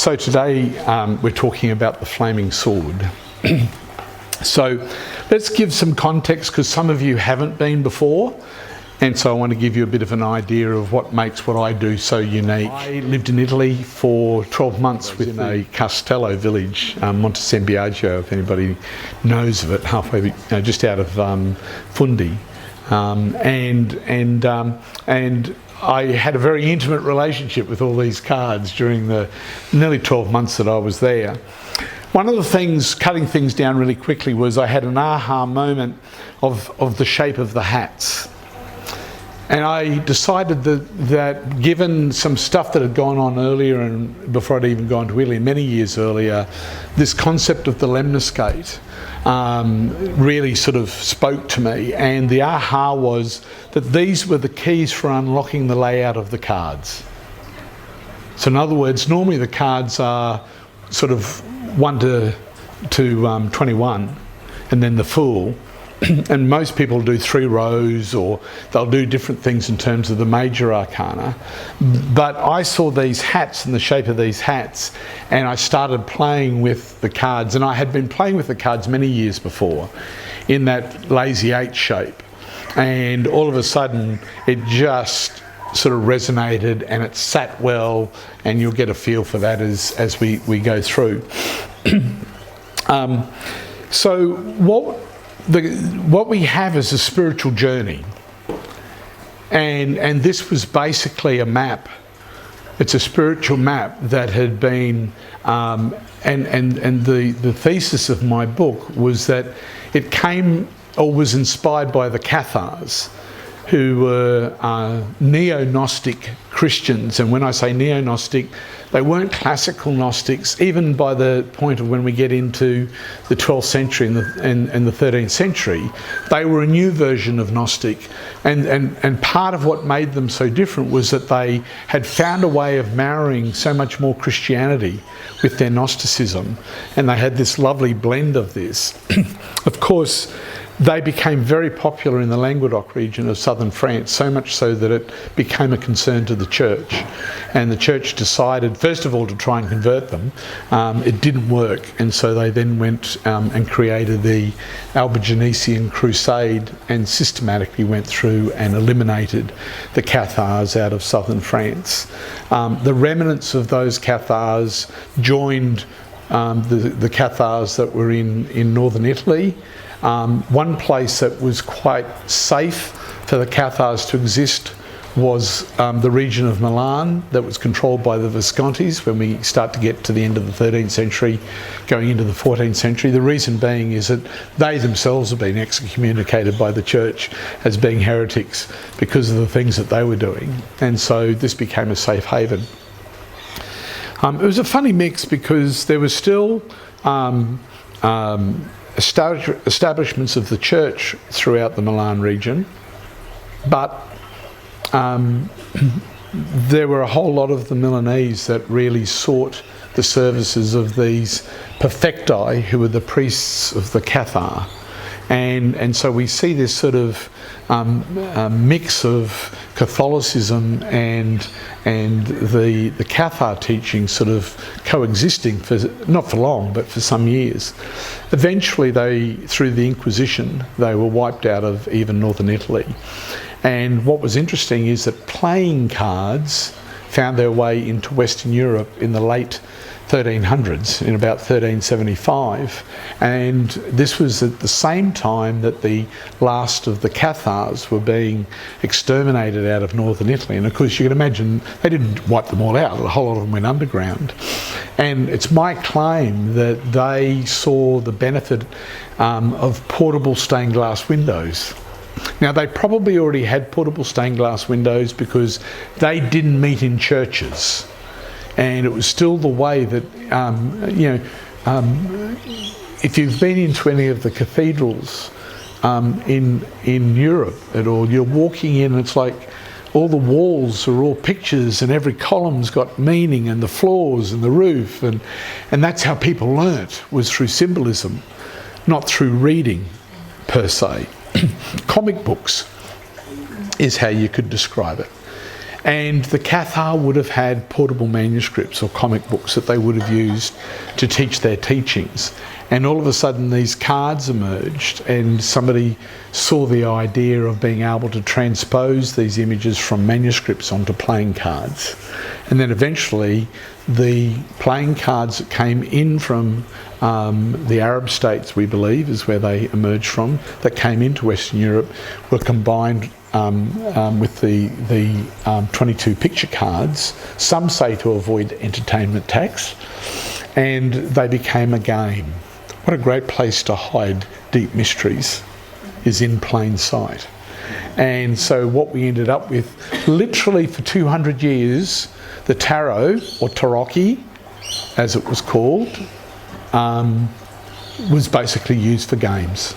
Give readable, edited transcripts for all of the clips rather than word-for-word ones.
So today we're talking about the flaming sword. So let's give some context, because some of you haven't been before, and so I want to give you a bit of an idea of what makes what I do so unique. I lived in Italy for 12 months within a Castello village, Monte San Biagio, if anybody knows of it, halfway, just out of Fundi, and I had a very intimate relationship with all these cards during the nearly 12 months that I was there. One of the things, cutting things down really quickly, was I had an aha moment of the shape of the hats. And I decided that given some stuff that had gone on earlier, and before I'd even gone to Italy, many years earlier, this concept of the lemniscate really sort of spoke to me. And the aha was that these were the keys for unlocking the layout of the cards. So in other words, normally the cards are sort of 1 to 21, and then the Fool. And most people do 3 rows, or they'll do different things in terms of the major arcana. But I saw these hats and the shape of these hats, and I started playing with the cards. And I had been playing with the cards many years before in that lazy 8 shape. And all of a sudden, it just sort of resonated, and it sat well, and you'll get a feel for that as we go through. So what we have is a spiritual journey, and this was basically a map. It's a spiritual map that had been, and the thesis of my book was that it came or was inspired by the Cathars, who were neo-Gnostic Christians. And when I say neo-Gnostic, they weren't classical Gnostics. Even by the point of when we get into the 12th century and the 13th century, they were a new version of Gnostic. And part of what made them so different was that they had found a way of marrying so much more Christianity with their Gnosticism. And they had this lovely blend of this. Of course, they became very popular in the Languedoc region of southern France, so much so that it became a concern to the church. And the church decided, first of all, to try and convert them. It didn't work, and so they then went and created the Albigensian Crusade and systematically went through and eliminated the Cathars out of southern France. The remnants of those Cathars joined the Cathars that were in northern Italy. One place that was quite safe for the Cathars to exist was the region of Milan that was controlled by the Viscontis when we start to get to the end of the 13th century, going into the 14th century. The reason being is that they themselves have been excommunicated by the church as being heretics because of the things that they were doing. And so this became a safe haven. It was a funny mix because there was still establishments of the church throughout the Milan region, but there were a whole lot of the Milanese that really sought the services of these perfecti, who were the priests of the Cathar. And so we see this sort of mix of Catholicism and the Cathar teaching sort of coexisting for, not for long, but for some years. Eventually through the Inquisition, they were wiped out of even northern Italy. And what was interesting is that playing cards found their way into Western Europe in the late 1300s, in about 1375, and this was at the same time that the last of the Cathars were being exterminated out of northern Italy. And of course you can imagine they didn't wipe them all out, a whole lot of them went underground. And it's my claim that they saw the benefit of portable stained glass windows. Now, they probably already had portable stained glass windows because they didn't meet in churches. And it was still the way that, if you've been into any of the cathedrals in Europe at all, you're walking in and it's like all the walls are all pictures and every column's got meaning, and the floors and the roof. And that's how people learnt, was through symbolism, not through reading per se. Comic books is how you could describe it. And the Cathar would have had portable manuscripts or comic books that they would have used to teach their teachings. And all of a sudden these cards emerged, and somebody saw the idea of being able to transpose these images from manuscripts onto playing cards. And then eventually the playing cards that came in from the Arab states, we believe, is where they emerged from, that came into Western Europe, were combined with the 22 picture cards, some say to avoid entertainment tax, and they became a game. What a great place to hide deep mysteries, is in plain sight. And so what we ended up with, literally for 200 years, the tarot, or tarocchi, as it was called, was basically used for games.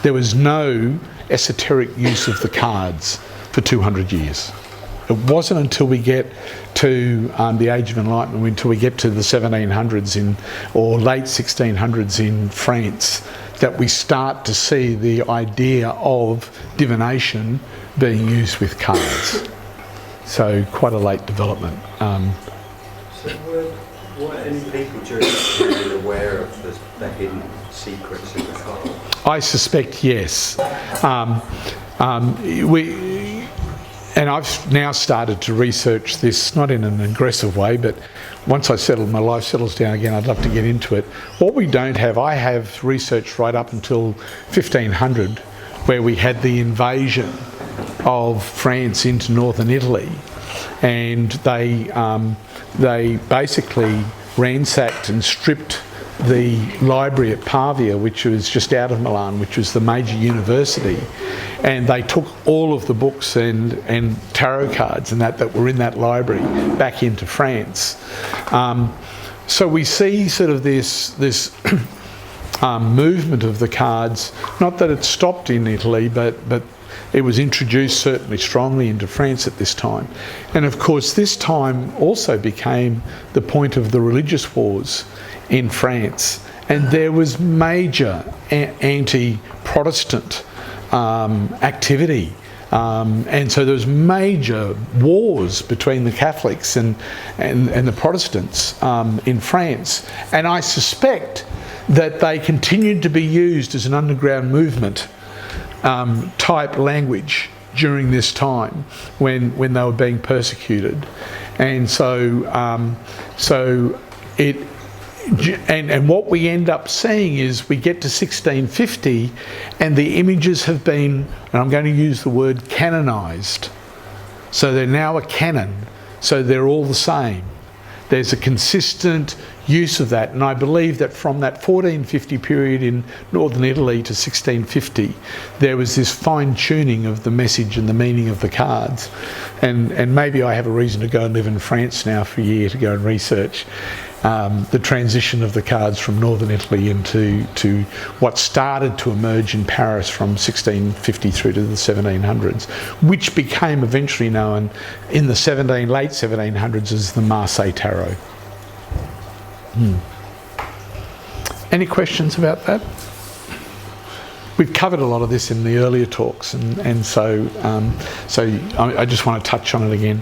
There was no esoteric use of the cards for 200 years. It wasn't until we get to the Age of Enlightenment, until we get to the 1700s or late 1600s in France, that we start to see the idea of divination being used with cards. So quite a late development. So were any people during this period aware of the hidden secrets in the card? I suspect yes. And I've now started to research this, not in an aggressive way, but once my life settles down again, I'd love to get into it. What we don't have, I have researched right up until 1500, where we had the invasion of France into northern Italy, and they basically ransacked and stripped the library at Pavia, which was just out of Milan, which was the major university, and they took all of the books and tarot cards and that were in that library back into France. So we see sort of this movement of the cards, not that it stopped in Italy, but it was introduced certainly strongly into France at this time. And of course this time also became the point of the religious wars in France, and there was major anti-Protestant activity, and so there was major wars between the Catholics and the Protestants in France, and I suspect that they continued to be used as an underground movement type language during this time when they were being persecuted. And and what we end up seeing is we get to 1650 and the images have been, and I'm going to use the word canonised. So they're now a canon, so they're all the same. There's a consistent use of that, and I believe that from that 1450 period in northern Italy to 1650, there was this fine-tuning of the message and the meaning of the cards. And maybe I have a reason to go and live in France now for a year to go and research the transition of the cards from northern Italy into what started to emerge in Paris from 1650 through to the 1700s, which became eventually known in the late 1700s as the Marseille Tarot. Any questions about that? We've covered a lot of this in the earlier talks, and so I just want to touch on it again.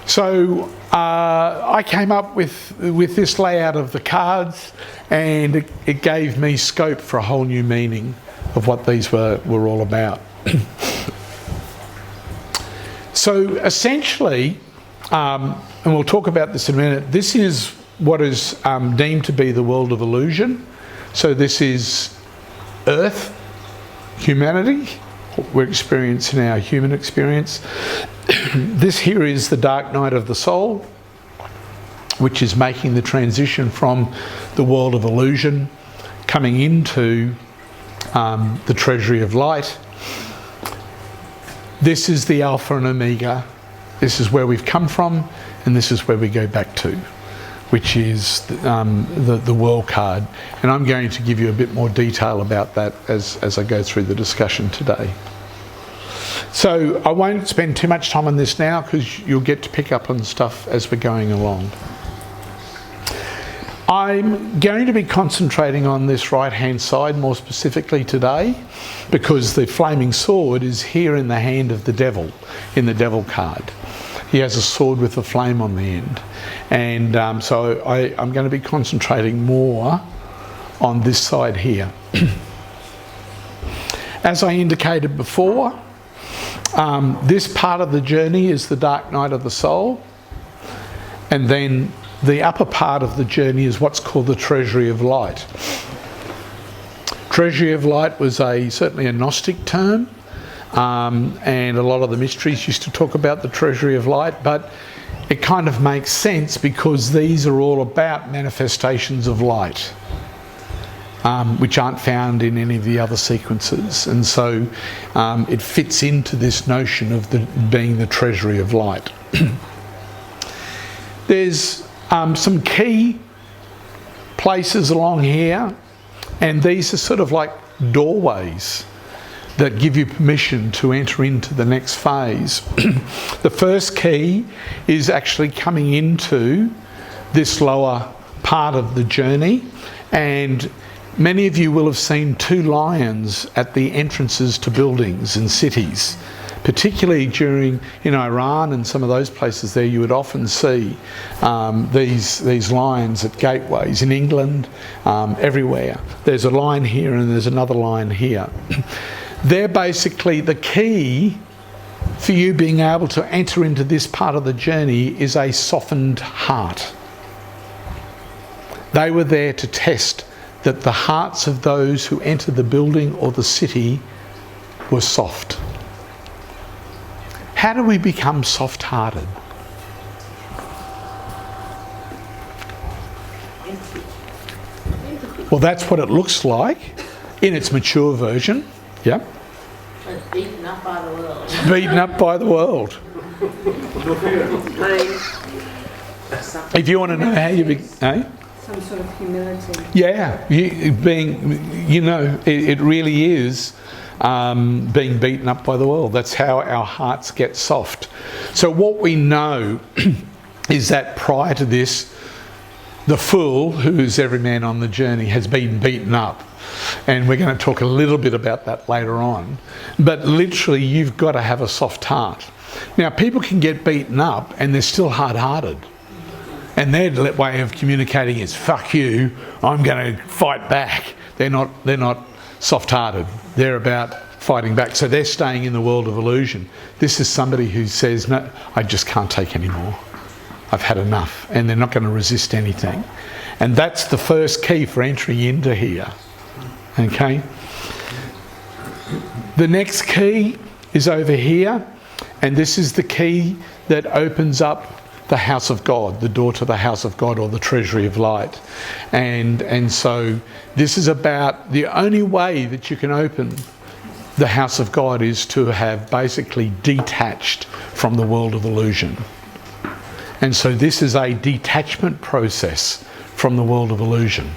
So I came up with this layout of the cards, and it gave me scope for a whole new meaning of what these were all about. So essentially, and we'll talk about this in a minute, this is what is deemed to be the world of illusion. So this is Earth, humanity, what we're experiencing in our human experience. This here is the dark night of the soul, which is making the transition from the world of illusion coming into the treasury of light. This is the alpha and omega. This is where we've come from, and this is where we go back to, which is the world card. And I'm going to give you a bit more detail about that as I go through the discussion today. So I won't spend too much time on this now, because you'll get to pick up on stuff as we're going along. I'm going to be concentrating on this right-hand side more specifically today, because the flaming sword is here in the hand of the devil, in the devil card. he has a sword with a flame on the end. And so I'm going to be concentrating more on this side here. As I indicated before, this part of the journey is the dark night of the soul, and then the upper part of the journey is what's called the Treasury of Light. Treasury of Light was certainly a Gnostic term, and a lot of the mysteries used to talk about the Treasury of Light, but it kind of makes sense because these are all about manifestations of light, which aren't found in any of the other sequences. And so it fits into this notion of being the Treasury of Light. There's some key places along here, and these are sort of like doorways that give you permission to enter into the next phase. The first key is actually coming into this lower part of the journey, and many of you will have seen 2 lions at the entrances to buildings and cities. Particularly during, in Iran and some of those places there, you would often see these lions at gateways. In England, everywhere. There's a lion here and there's another lion here. They're basically the key for you being able to enter into this part of the journey is a softened heart. They were there to test that the hearts of those who enter the building or the city were soft. How do we become soft-hearted? Well, that's what it looks like in its mature version. Yeah. It's beaten up by the world. Beaten up by the world. If you want to know how you some sort of humility. Yeah, it really is being beaten up by the world. That's how our hearts get soft. So what we know is that prior to this, the fool, who is every man on the journey, has been beaten up. And we're going to talk a little bit about that later on. But literally, you've got to have a soft heart. Now, people can get beaten up and they're still hard-hearted. And their way of communicating is, fuck you, I'm going to fight back. They're not soft-hearted. They're about fighting back. So they're staying in the world of illusion. This is somebody who says, no, I just can't take any more. I've had enough. And they're not going to resist anything. And that's the first key for entry into here. Okay? The next key is over here. And this is the key that opens up the house of God, the door to the house of God, or the Treasury of Light. And so this is about the only way that you can open the house of God is to have basically detached from the world of illusion. And so this is a detachment process from the world of illusion.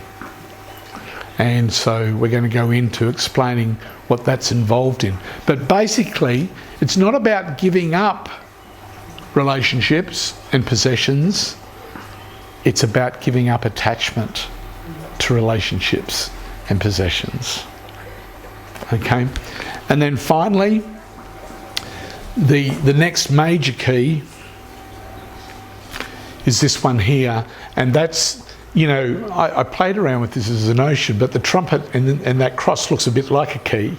And so we're going to go into explaining what that's involved in. But basically, it's not about giving up relationships and possessions. It's about giving up attachment to relationships and possessions. Okay? And then finally, the next major key is this one here. And that's, I played around with this as a notion, but the trumpet and that cross looks a bit like a key.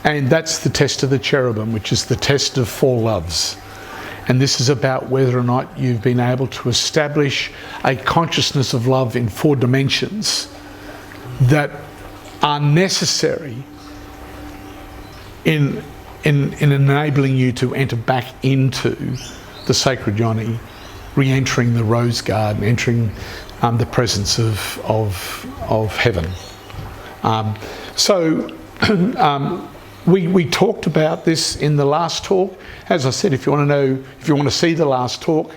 And that's the test of the cherubim, which is the test of 4 loves. And this is about whether or not you've been able to establish a consciousness of love in 4 dimensions that are necessary in enabling you to enter back into the sacred yoni, re-entering the rose garden, entering the presence of heaven. We talked about this in the last talk. As I said, if you want to see the last talk,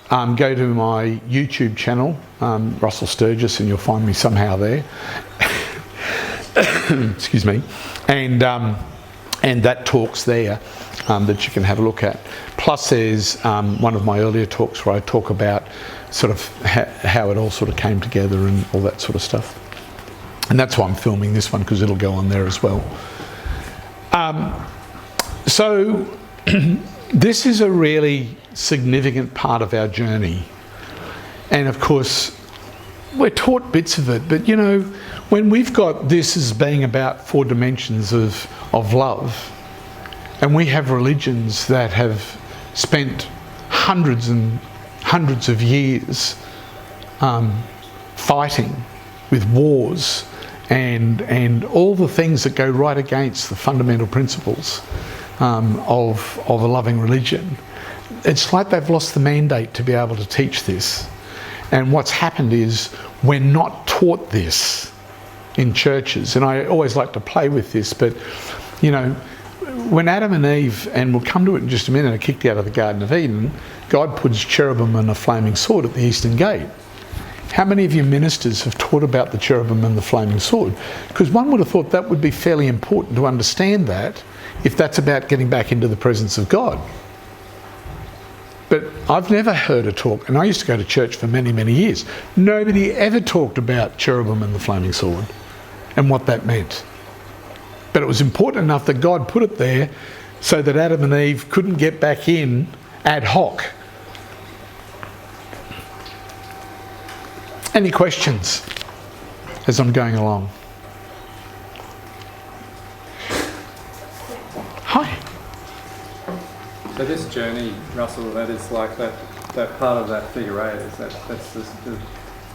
go to my YouTube channel, Russell Sturgess, and you'll find me somehow there. Excuse me. And that talk's there that you can have a look at. Plus, there's one of my earlier talks where I talk about sort of how it all sort of came together and all that sort of stuff. And that's why I'm filming this one, because it'll go on there as well. So this is a really significant part of our journey. And of course, we're taught bits of it, but you know, when we've got this as being about 4 dimensions of love, and we have religions that have spent hundreds and hundreds of years fighting with wars and all the things that go right against the fundamental principles of a loving religion, it's like they've lost the mandate to be able to teach this. And what's happened is we're not taught this in churches. And I always like to play with this, but you know, when Adam and Eve, and we'll come to it in just a minute, are kicked out of the Garden of Eden, God puts cherubim and a flaming sword at the eastern gate. How many of you ministers have taught about the cherubim and the flaming sword? Because one would have thought that would be fairly important to understand that, if that's about getting back into the presence of God. But I've never heard a talk, and I used to go to church for many, many years. Nobody ever talked about cherubim and the flaming sword and what that meant. But it was important enough that God put it there so that Adam and Eve couldn't get back in ad hoc. Any questions as I'm going along? Hi. So this journey, Russell, that is like that part of that figure 8, is that's the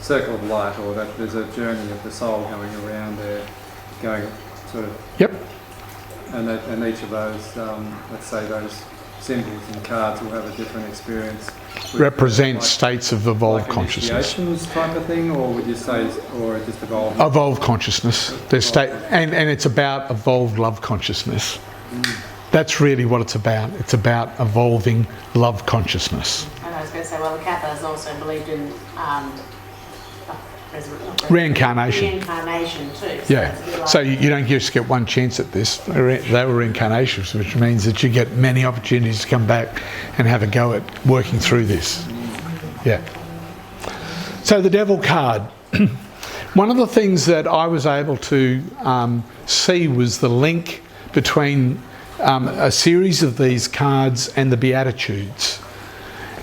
circle of light, or that there's a journey of the soul going around there, going sort of. Yep. And each of those, let's say those symbols and cards will have a different experience. Represent like, states of evolved like consciousness. Initiations type of thing, or would you say, or just evolved? Evolved consciousness. And it's about evolved love consciousness. That's really what it's about. It's about evolving love consciousness. And I was going to say, well, the Cathars also believed in Reincarnation. Reincarnation too. Yeah. So you don't just get one chance at this. They were reincarnations, which means that you get many opportunities to come back and have a go at working through this. Yeah. So the Devil card. One of the things that I was able to see was the link between a series of these cards and the Beatitudes.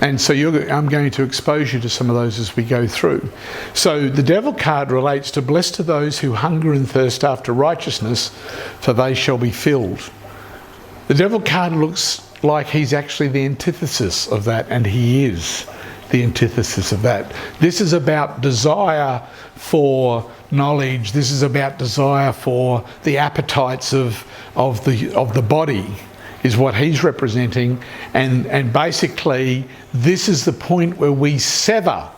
And so I'm going to expose you to some of those as we go through. So the Devil card relates to blessed are those who hunger and thirst after righteousness, for they shall be filled. The Devil card looks like he's actually the antithesis of that, and he is the antithesis of that. This is about desire for knowledge. This is about desire for the appetites of the body, is what he's representing, and basically this is the point where we sever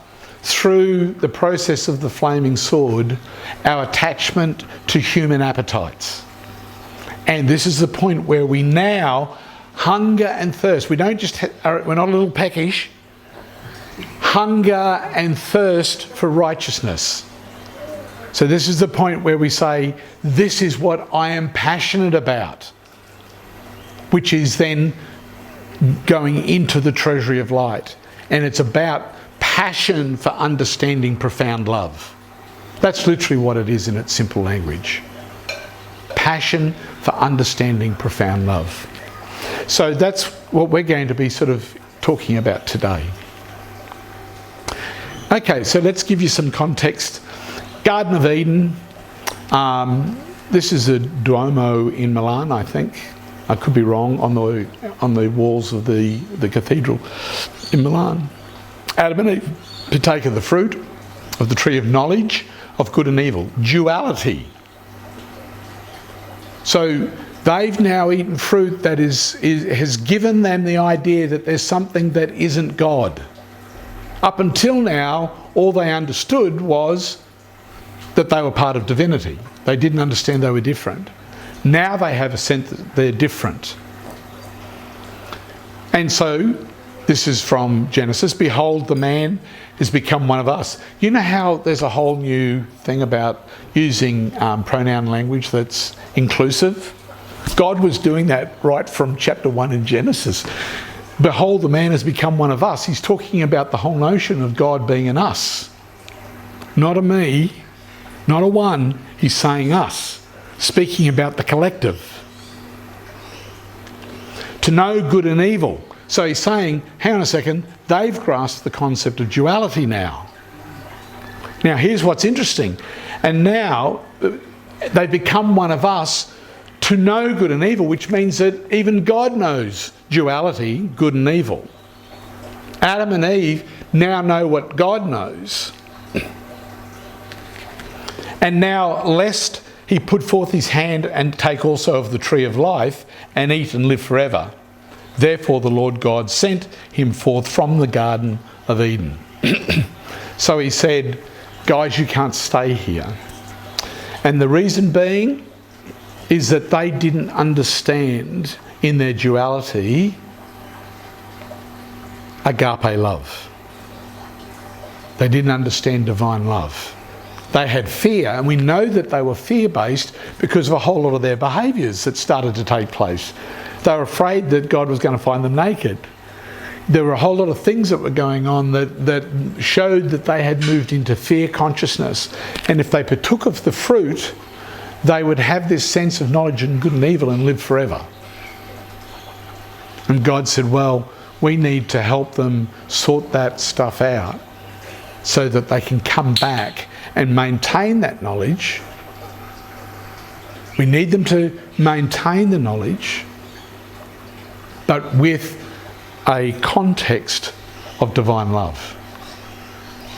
through the process of the flaming sword our attachment to human appetites. And this is the point where we now hunger and thirst. We don't just we're not a little peckish. Hunger and thirst for righteousness. So this is the point where we say, this is what I am passionate about, which is then going into the treasury of light. And it's about passion for understanding profound love. That's literally what it is in its simple language. Passion for understanding profound love. So that's what we're going to be sort of talking about today. Okay, so let's give you some context. Garden of Eden. This is a Duomo in Milan, I think. I could be wrong, on the walls of the cathedral in Milan. Adam and Eve partake of the fruit of the tree of knowledge of good and evil. Duality. So they've now eaten fruit that has given them the idea that there's something that isn't God. Up until now, all they understood was that they were part of divinity. They didn't understand they were different. Now they have a sense that they're different. And so, this is from Genesis, behold, the man has become one of us. You know how there's a whole new thing about using pronoun language that's inclusive? God was doing that right from chapter 1 in Genesis. Behold, the man has become one of us. He's talking about the whole notion of God being an us. Not a me, not a one. He's saying us, speaking about the collective. to know good and evil. So he's saying, hang on a second, they've grasped the concept of duality now. Now here's what's interesting. And now they become one of us to know good and evil, which means that even God knows duality, good and evil. Adam and Eve now know what God knows. And now, lest he put forth his hand and take also of the tree of life and eat and live forever. Therefore the Lord God sent him forth from the Garden of Eden. So he said, guys, you can't stay here. And the reason being is that they didn't understand in their duality agape love. They didn't understand divine love. They had fear, and we know that they were fear-based because of a whole lot of their behaviours that started to take place. They were afraid that God was going to find them naked. There were a whole lot of things that were going on that showed that they had moved into fear consciousness. And if they partook of the fruit, they would have this sense of knowledge and good and evil and live forever. And God said, well, we need to help them sort that stuff out so that they can come back and maintain that knowledge. We need them to maintain the knowledge, but with a context of divine love.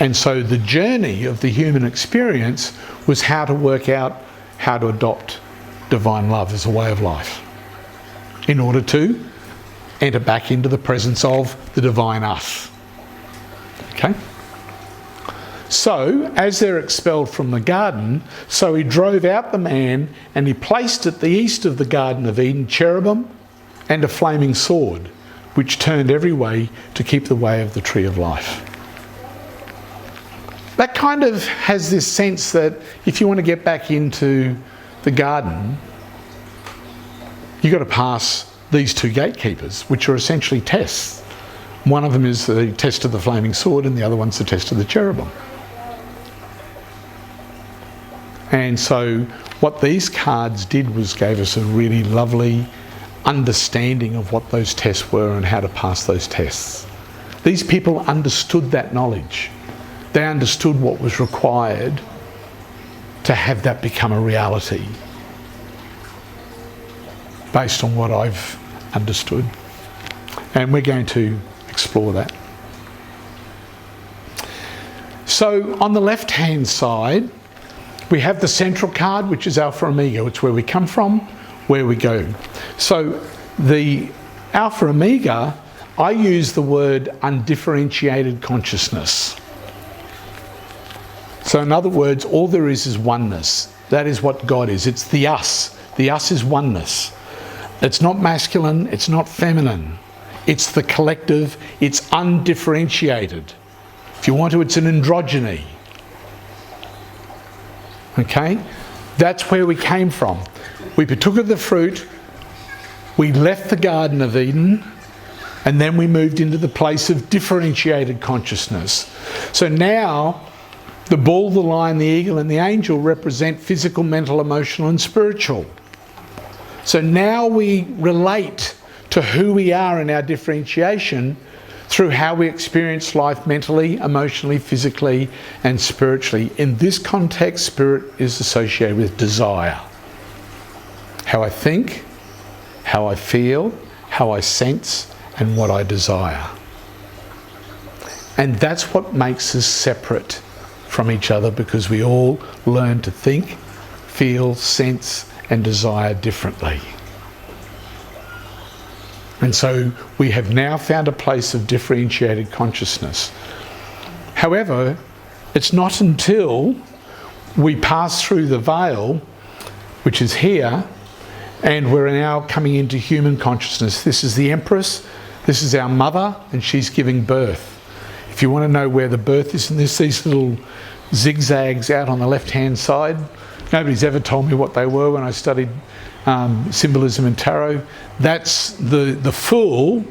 And so the journey of the human experience was how to work out how to adopt divine love as a way of life in order to enter back into the presence of the divine us. Okay? So, as they're expelled from the garden, so he drove out the man and he placed at the east of the Garden of Eden cherubim and a flaming sword, which turned every way to keep the way of the tree of life. That kind of has this sense that if you want to get back into the garden, you've got to pass these two gatekeepers, which are essentially tests. One of them is the test of the flaming sword and the other one's the test of the cherubim. And so what these cards did was gave us a really lovely understanding of what those tests were and how to pass those tests. These people understood that knowledge. They understood what was required to have that become a reality based on what I've understood. And we're going to explore that. So on the left-hand side, we have the central card, which is Alpha Omega. It's where we come from, where we go. So the Alpha Omega, I use the word undifferentiated consciousness. So in other words, all there is oneness. That is what God is. It's the us. The us is oneness. It's not masculine, it's not feminine. It's the collective, it's undifferentiated. If you want to, it's an androgyny. Okay? That's where we came from. We partook of the fruit, we left the Garden of Eden, and then we moved into the place of differentiated consciousness. So now, the bull, the lion, the eagle, and the angel represent physical, mental, emotional, and spiritual. So now we relate to who we are in our differentiation through how we experience life mentally, emotionally, physically, and spiritually. In this context, spirit is associated with desire. How I think, how I feel, how I sense, and what I desire. And that's what makes us separate from each other, because we all learn to think, feel, sense, and desire differently. And so we have now found a place of differentiated consciousness. However, it's not until we pass through the veil, which is here, and we're now coming into human consciousness. This is the Empress, this is our mother, and she's giving birth. If you want to know where the birth is in this, these little zigzags out on the left-hand side, nobody's ever told me what they were when I studied symbolism and tarot. That's the fool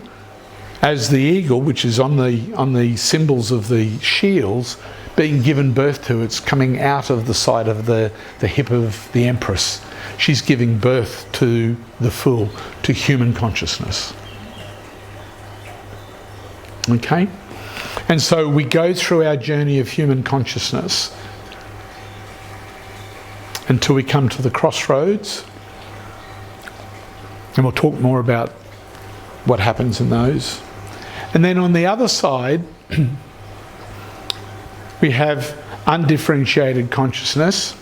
as the eagle, which is on the symbols of the shields, being given birth to. It's coming out of the side of the hip of the Empress. She's giving birth to the fool, to human consciousness. Okay? And so we go through our journey of human consciousness until we come to the crossroads. And we'll talk more about what happens in those. And then on the other side, we have undifferentiated consciousness.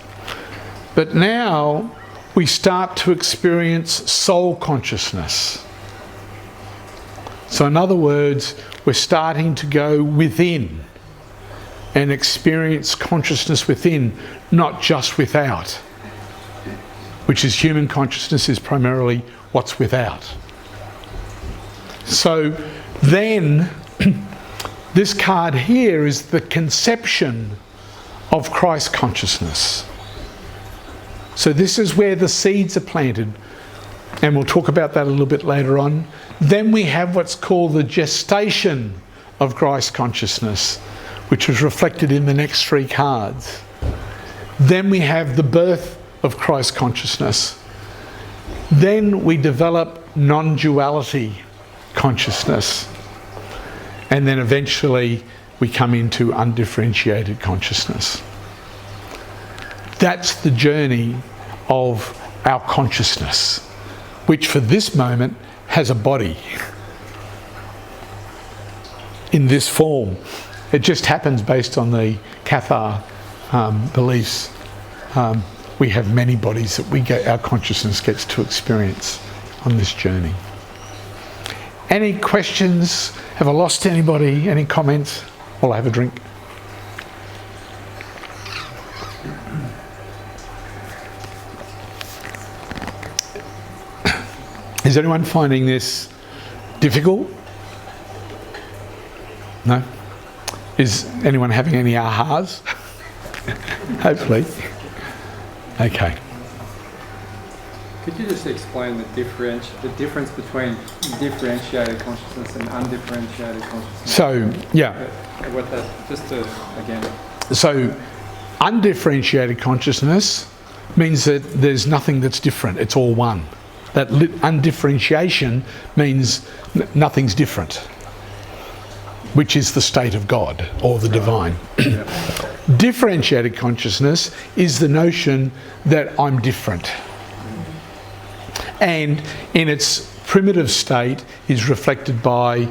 But now we start to experience soul consciousness. So in other words, we're starting to go within and experience consciousness within, not just without, which is human consciousness is primarily what's without. So then this card here is the conception of Christ consciousness. So this is where the seeds are planted, and we'll talk about that a little bit later on. Then we have what's called the gestation of Christ consciousness, which is reflected in the next three cards. Then we have the birth of Christ consciousness. Then we develop non-duality consciousness. And then eventually we come into undifferentiated consciousness. That's the journey of our consciousness, which for this moment has a body in this form. It just happens based on the Cathar beliefs. We have many bodies that our consciousness gets to experience on this journey. Any questions? Have I lost anybody? Any comments? While I have a drink. Is anyone finding this difficult? No? Is anyone having any ahas? Hopefully. Okay. Could you just explain the difference between differentiated consciousness and undifferentiated consciousness? So, yeah. So, undifferentiated consciousness means that there's nothing that's different. It's all one. That undifferentiation means nothing's different, which is the state of God or the divine. Differentiated consciousness is the notion that I'm different. And in its primitive state is reflected by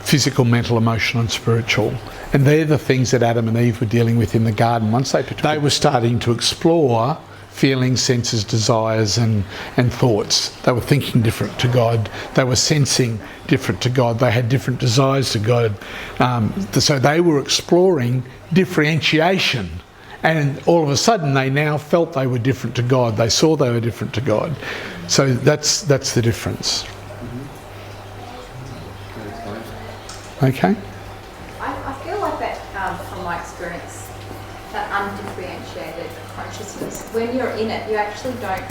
physical, mental, emotional and spiritual. And they're the things that Adam and Eve were dealing with in the garden. Once they were starting to explore feelings, senses, desires and thoughts. They were thinking different to God. They were sensing different to God. They had different desires to God. So they were exploring differentiation. And all of a sudden they now felt they were different to God. They saw they were different to God. So that's the difference. Okay? I feel like that, from my experience, that undifferentiated consciousness, when you're in it, you actually don't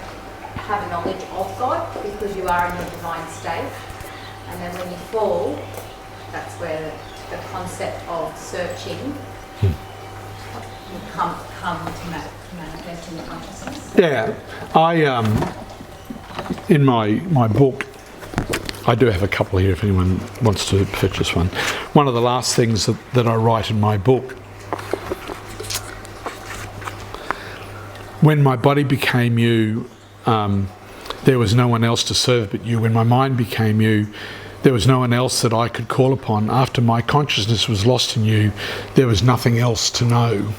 have a knowledge of God because you are in your divine state. And then when you fall, that's where the concept of searching will come to manifest in the consciousness. Yeah. In my book, I do have a couple here if anyone wants to purchase one. One of the last things that I write in my book, when my body became you, there was no one else to serve but you. When my mind became you, there was no one else that I could call upon. After my consciousness was lost in you, there was nothing else to know.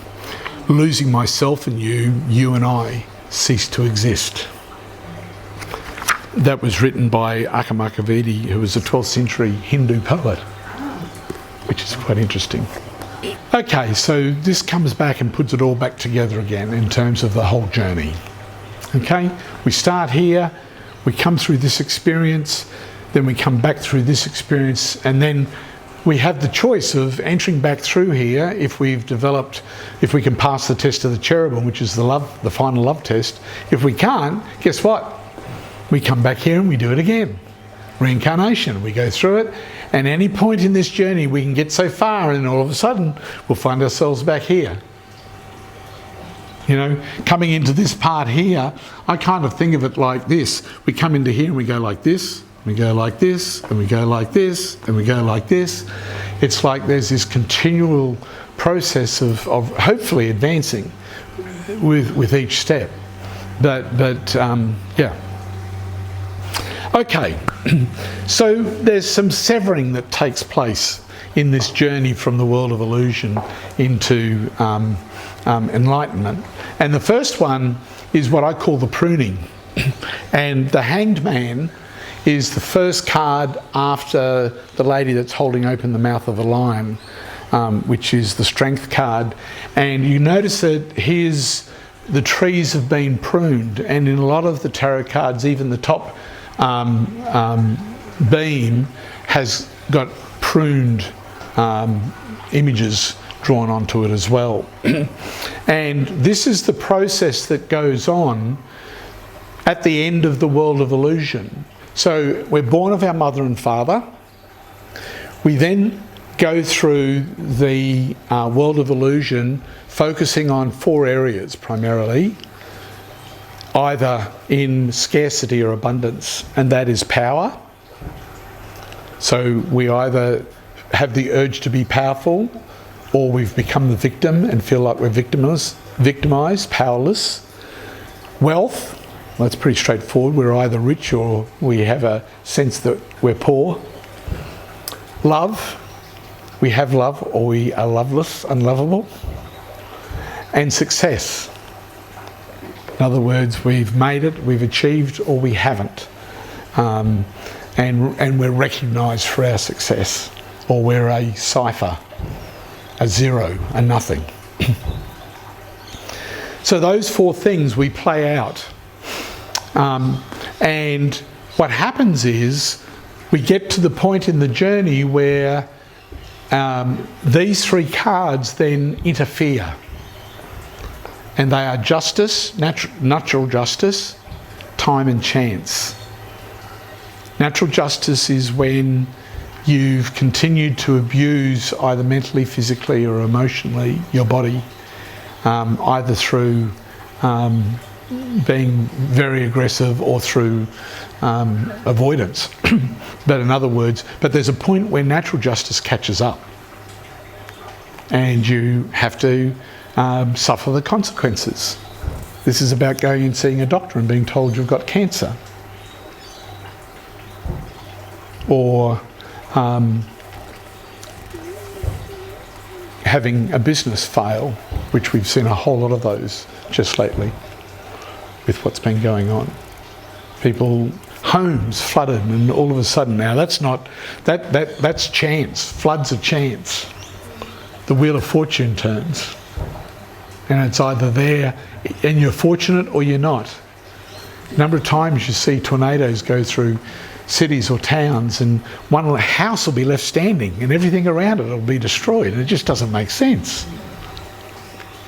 Losing myself in you, you and I ceased to exist. That was written by Akamakavedi, who was a 12th century Hindu poet, which is quite interesting. Okay, so this comes back and puts it all back together again in terms of the whole journey. Okay, we start here, we come through this experience, then we come back through this experience, and then we have the choice of entering back through here if we can pass the test of the cherubim, which is the final love test. If we can't, guess what? We come back here and we do it again. Reincarnation, we go through it, and any point in this journey we can get so far and all of a sudden we'll find ourselves back here. You know, coming into this part here, I kind of think of it like this. We come into here and we go like this, we go like this, and we go like this, and we go like this. It's like there's this continual process of hopefully advancing with each step. But yeah. Okay, so there's some severing that takes place in this journey from the world of illusion into enlightenment. And the first one is what I call the pruning. And the Hanged Man is the first card after the lady that's holding open the mouth of a lion, which is the Strength card. And you notice that the trees have been pruned, and in a lot of the tarot cards, even the top beam has got pruned images drawn onto it as well. And this is the process that goes on at the end of the world of illusion. So we're born of our mother and father. We then go through the world of illusion, focusing on 4 areas primarily, either in scarcity or abundance, and that is power. So we either have the urge to be powerful, or we've become the victim and feel like we're victimised, powerless. Wealth, well, that's pretty straightforward. We're either rich or we have a sense that we're poor. Love, we have love or we are loveless, unlovable. And success, in other words, we've made it, we've achieved, or we haven't. And we're recognised for our success, or we're a cipher, a zero, a nothing. So those 4 things we play out. And what happens is we get to the point in the journey where these 3 cards then interfere. And they are justice, natural justice, time and chance. Natural justice is when you've continued to abuse either mentally, physically or emotionally your body, either through being very aggressive or through avoidance. But in other words, there's a point where natural justice catches up and you have to suffer the consequences. This is about going and seeing a doctor and being told you've got cancer. Or having a business fail, which we've seen a whole lot of those just lately with what's been going on. People, homes flooded, and all of a sudden now that's chance. Floods are chance. The wheel of fortune turns. And it's either there and you're fortunate or you're not. A number of times you see tornadoes go through cities or towns and one house will be left standing and everything around it will be destroyed, and it just doesn't make sense.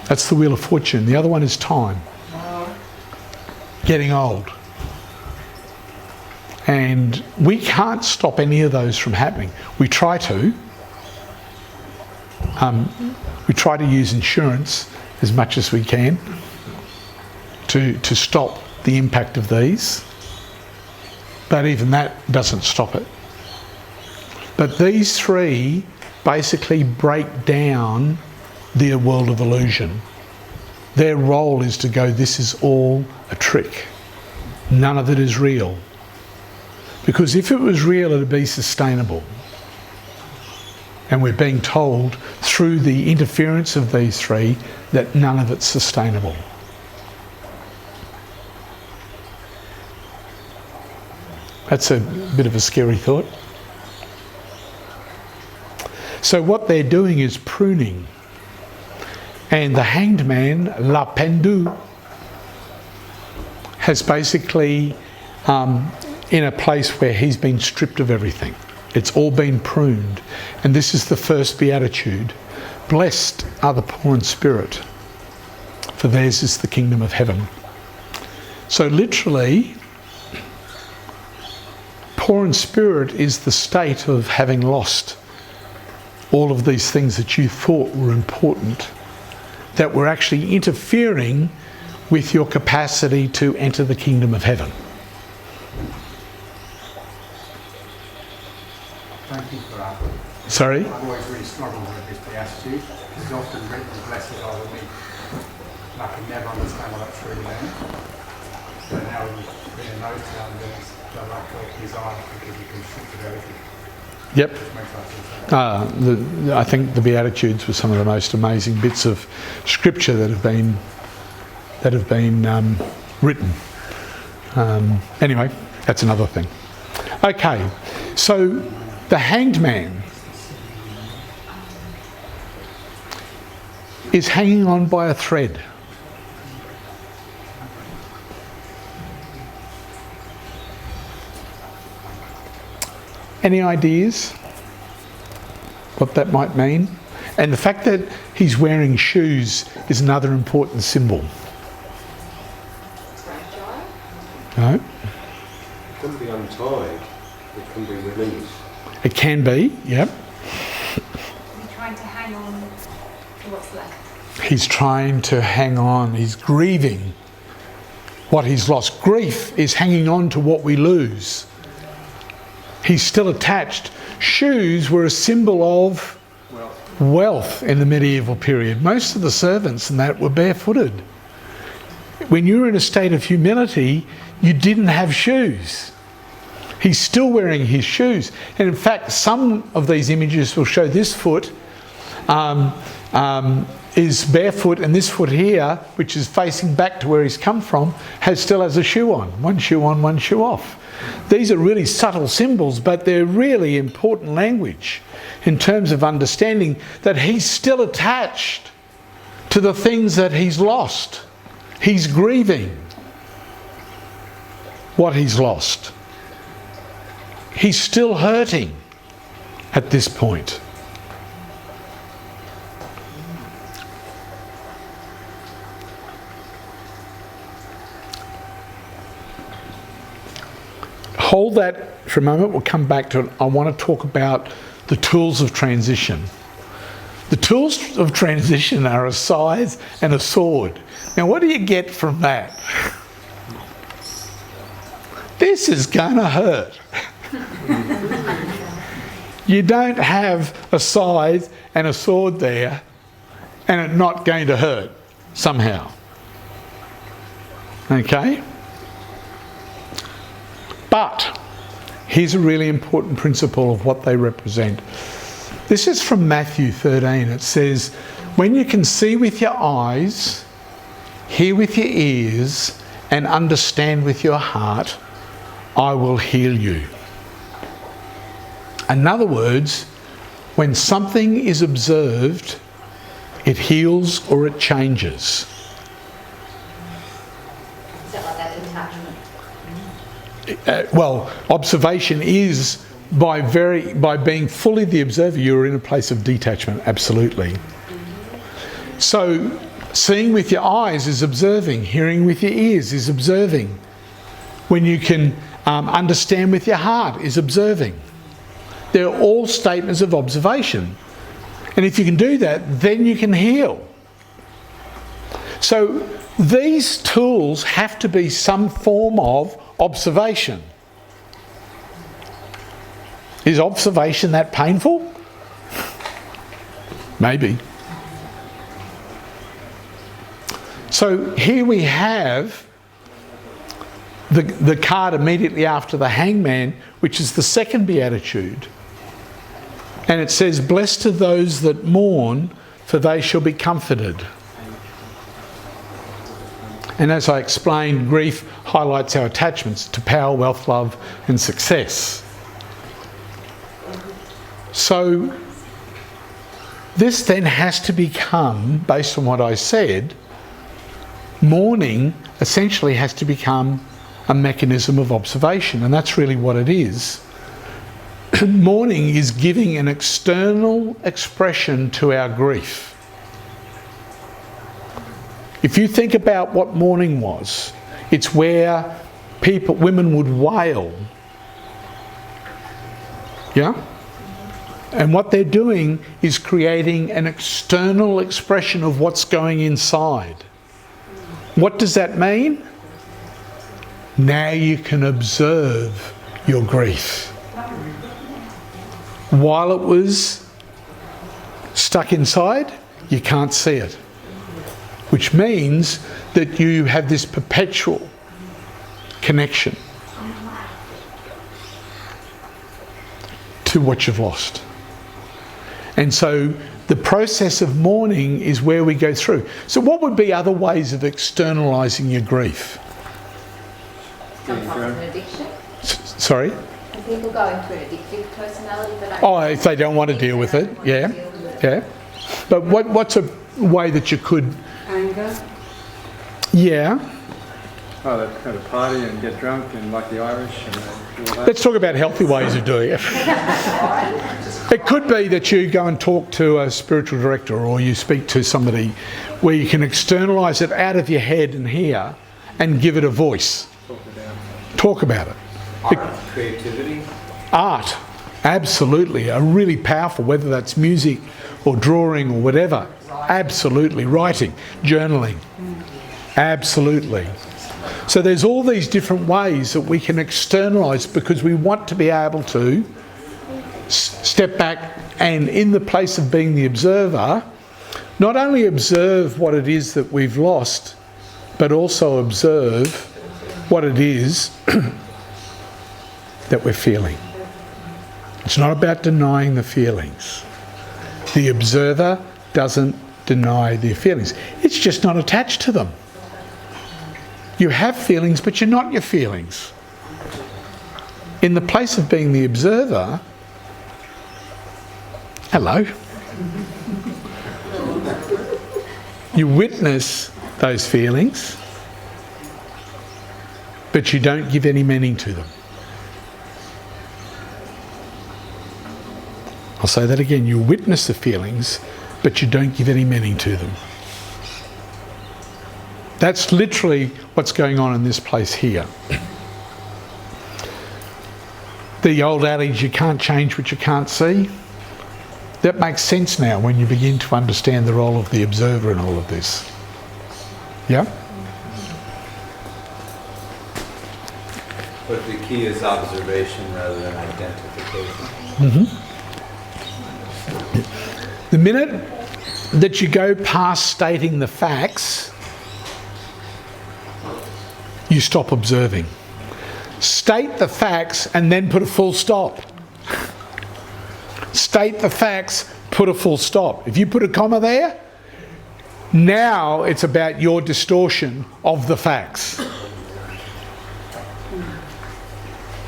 That's the wheel of fortune. The other one is time. Getting old. And we can't stop any of those from happening. We try to. We try to use insurance as much as we can to stop the impact of these. But even that doesn't stop it. But these 3 basically break down the world of illusion. Their role is to go, this is all a trick. None of it is real. Because if it was real, it'd be sustainable. And we're being told through the interference of these 3 that none of it's sustainable. That's a bit of a scary thought. So what they're doing is pruning. And the Hanged Man, La Pendu, has basically in a place where he's been stripped of everything. It's all been pruned. And this is the first beatitude. Blessed are the poor in spirit, for theirs is the kingdom of heaven. So literally, poor in spirit is the state of having lost all of these things that you thought were important, that were actually interfering with your capacity to enter the kingdom of heaven. Thank you for that. Sorry? I've always really struggled with this beatitude. It's often written, blessed are the meek. And I can never understand what that truly means. So now when you bring a note down, there's the lack of desire because you can shoot with everything. Yep. Which makes that sense. I think the Beatitudes were some of the most amazing bits of scripture that have been written. Anyway, that's another thing. Okay, so the Hanged Man is hanging on by a thread. Any ideas what that might mean? And the fact that he's wearing shoes is another important symbol. No? It can be untied, it can be released. It can be, yep. You're trying to hang on to what's left. He's trying to hang on. He's grieving what he's lost. Grief is hanging on to what we lose. He's still attached. Shoes were a symbol of wealth in the medieval period. Most of the servants and that were barefooted. When you were in a state of humility, you didn't have shoes. He's still wearing his shoes. And in fact, some of these images will show this foot is barefoot, and this foot here, which is facing back to where he's come from, still has a shoe on. One shoe on, one shoe off. These are really subtle symbols, but they're really important language in terms of understanding that he's still attached to the things that he's lost. He's grieving what he's lost. He's still hurting at this point. Hold that for a moment, we'll come back to it. I want to talk about the tools of transition. The tools of transition are a scythe and a sword. Now what do you get from that? This is going to hurt. You don't have a scythe and a sword there and it not going to hurt somehow. Okay? But here's a really important principle of what they represent. This is from Matthew 13. It says, when you can see with your eyes, hear with your ears, and understand with your heart, I will heal you. In other words, when something is observed, it heals or it changes. Is that like that detachment? Well, observation is by being fully the observer, you're in a place of detachment, absolutely. So seeing with your eyes is observing, hearing with your ears is observing. When you can understand with your heart is observing. They're all statements of observation. And if you can do that, then you can heal. So these tools have to be some form of observation. Is observation that painful? Maybe. So here we have the card immediately after the hangman, which is the second beatitude. And it says, blessed are those that mourn, for they shall be comforted. And as I explained, grief highlights our attachments to power, wealth, love, and success. So this then has to become, based on what I said, mourning essentially has to become a mechanism of observation, and that's really what it is. Mourning is giving an external expression to our grief. If you think about what mourning was, it's where women would wail. Yeah? And what they're doing is creating an external expression of what's going inside. What does that mean? Now you can observe your grief. While it was stuck inside, you can't see it. Which means that you have this perpetual connection to what you've lost. And so the process of mourning is where we go through. So what would be other ways of externalising your grief? Sometimes an addiction. Sorry? And people go into an addictive personality, but Oh, if they don't want to deal with it, yeah. Yeah. But what's a way that you could... Anger. Yeah. Oh, they'd go to party and get drunk and like the Irish and do all that. Let's talk about healthy ways of doing it. It could be that you go and talk to a spiritual director, or you speak to somebody where you can externalise it out of your head and here and give it a voice. Talk about it. Art, creativity. Art, absolutely, are really powerful, whether that's music or drawing or whatever. Absolutely. Writing, journaling. Absolutely. So there's all these different ways that we can externalise, because we want to be able to step back and, in the place of being the observer, not only observe what it is that we've lost, but also observe what it is that we're feeling. It's not about denying the feelings. The observer doesn't deny their feelings. It's just not attached to them. You have feelings, but you're not your feelings. In the place of being the observer, hello, you witness those feelings, but you don't give any meaning to them. I'll say that again. You witness the feelings, but you don't give any meaning to them. That's literally what's going on in this place here. The old adage, you can't change what you can't see, that makes sense now when you begin to understand the role of the observer in all of this. Yeah? But the key is observation rather than identification. Mm-hmm. The minute that you go past stating the facts, you stop observing. State the facts and then put a full stop. State the facts, put a full stop. If you put a comma there, now it's about your distortion of the facts.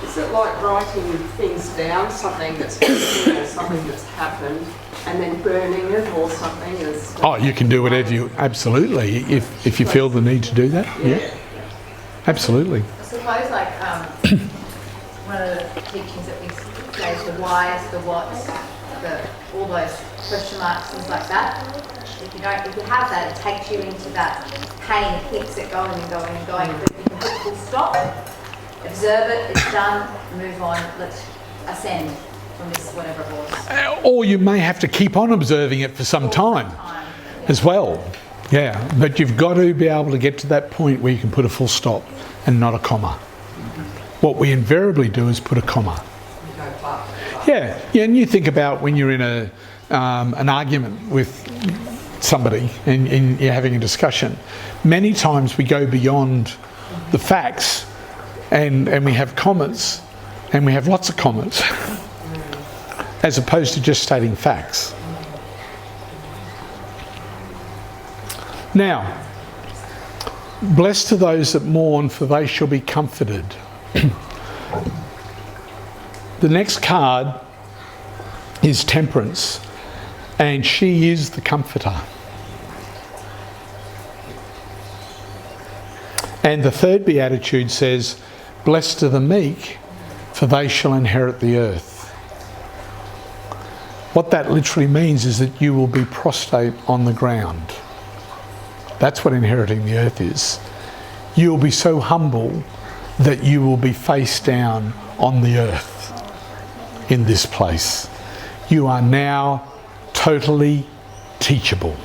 Is it like writing things down, something that's happened or something that's happened, and then burning it or something? Oh, you can do whatever you... Absolutely. If you feel the need to do that, yeah. Absolutely. I suppose, like, one of the teachings that we say is the whys, the whats, all those question marks, things like that. If you have that, it takes you into that pain, it keeps it going and going and going. But if you can put full stop, observe it, it's done, move on, let's ascend from this, whatever it was. Or you may have to keep on observing it for some time as well. Yeah, but you've got to be able to get to that point where you can put a full stop and not a comma. What we invariably do is put a comma. Yeah, and you think about when you're in an argument with somebody and you're having a discussion. Many times we go beyond the facts and we have commas, and we have lots of commas, as opposed to just stating facts. Now, blessed are those that mourn, for they shall be comforted. The next card is Temperance, and she is the comforter. And the third beatitude says, blessed are the meek, for they shall inherit the earth. What that literally means is that you will be prostrate on the ground. That's what inheriting the earth is. You will be so humble that you will be face down on the earth in this place. You are now totally teachable.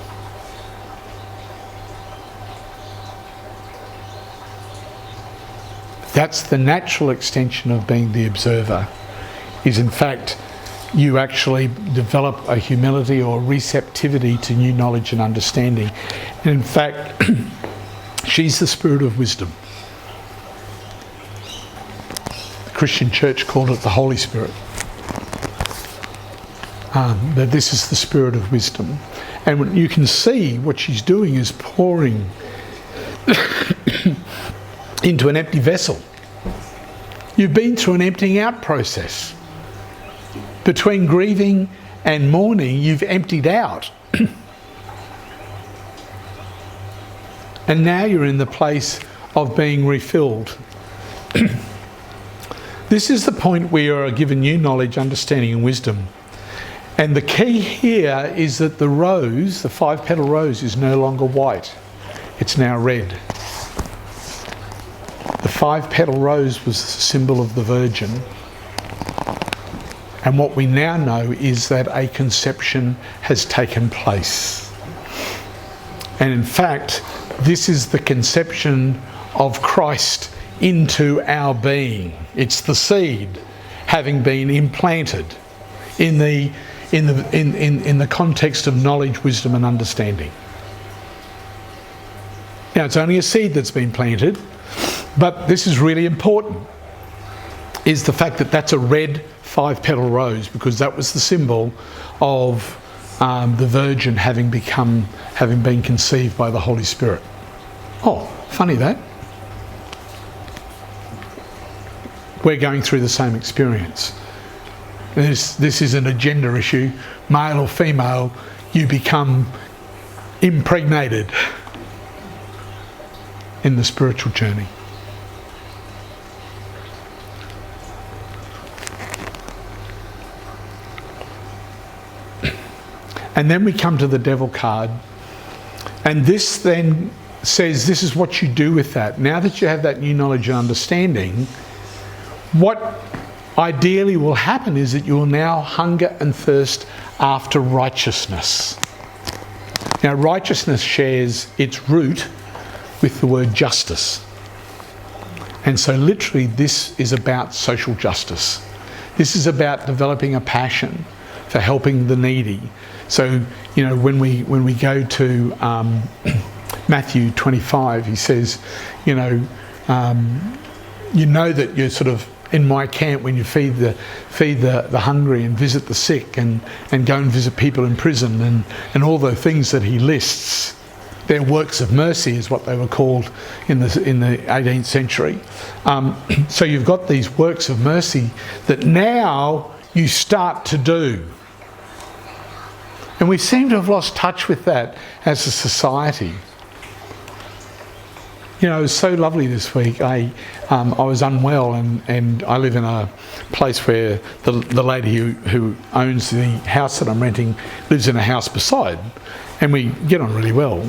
That's the natural extension of being the observer, is in fact you actually develop a humility or receptivity to new knowledge and understanding. And in fact, she's the spirit of wisdom. The Christian Church called it the Holy Spirit. That this is the spirit of wisdom. And you can see what she's doing is pouring into an empty vessel. You've been through an emptying out process. Between grieving and mourning, you've emptied out. And now you're in the place of being refilled. This is the point where you are given new knowledge, understanding and wisdom. And the key here is that the rose, the 5-petal rose, is no longer white. It's now red. The 5-petal rose was the symbol of the Virgin. And what we now know is that a conception has taken place. And in fact, this is the conception of Christ into our being. It's the seed having been implanted in the context of knowledge, wisdom and understanding. Now, it's only a seed that's been planted, but this is really important, is the fact that that's a red 5-petal rose, because that was the symbol of the Virgin having been conceived by the Holy Spirit. Oh, funny that. We're going through the same experience. This isn't a gender issue, male or female, you become impregnated in the spiritual journey. And then we come to the Devil card, and this then says this is what you do with that. Now that you have that new knowledge and understanding, what ideally will happen is that you will now hunger and thirst after righteousness. Now, righteousness shares its root with the word justice. And so literally this is about social justice. This is about developing a passion for helping the needy. So, you know, when we go to Matthew 25, he says, you know that you're sort of in my camp when you feed the hungry and visit the sick and go and visit people in prison and all the things that he lists. They're works of mercy is what they were called in the 18th century. So you've got these works of mercy that now you start to do. And we seem to have lost touch with that as a society. You know, it was so lovely this week. I was unwell and I live in a place where the lady who owns the house that I'm renting lives in a house beside. And we get on really well.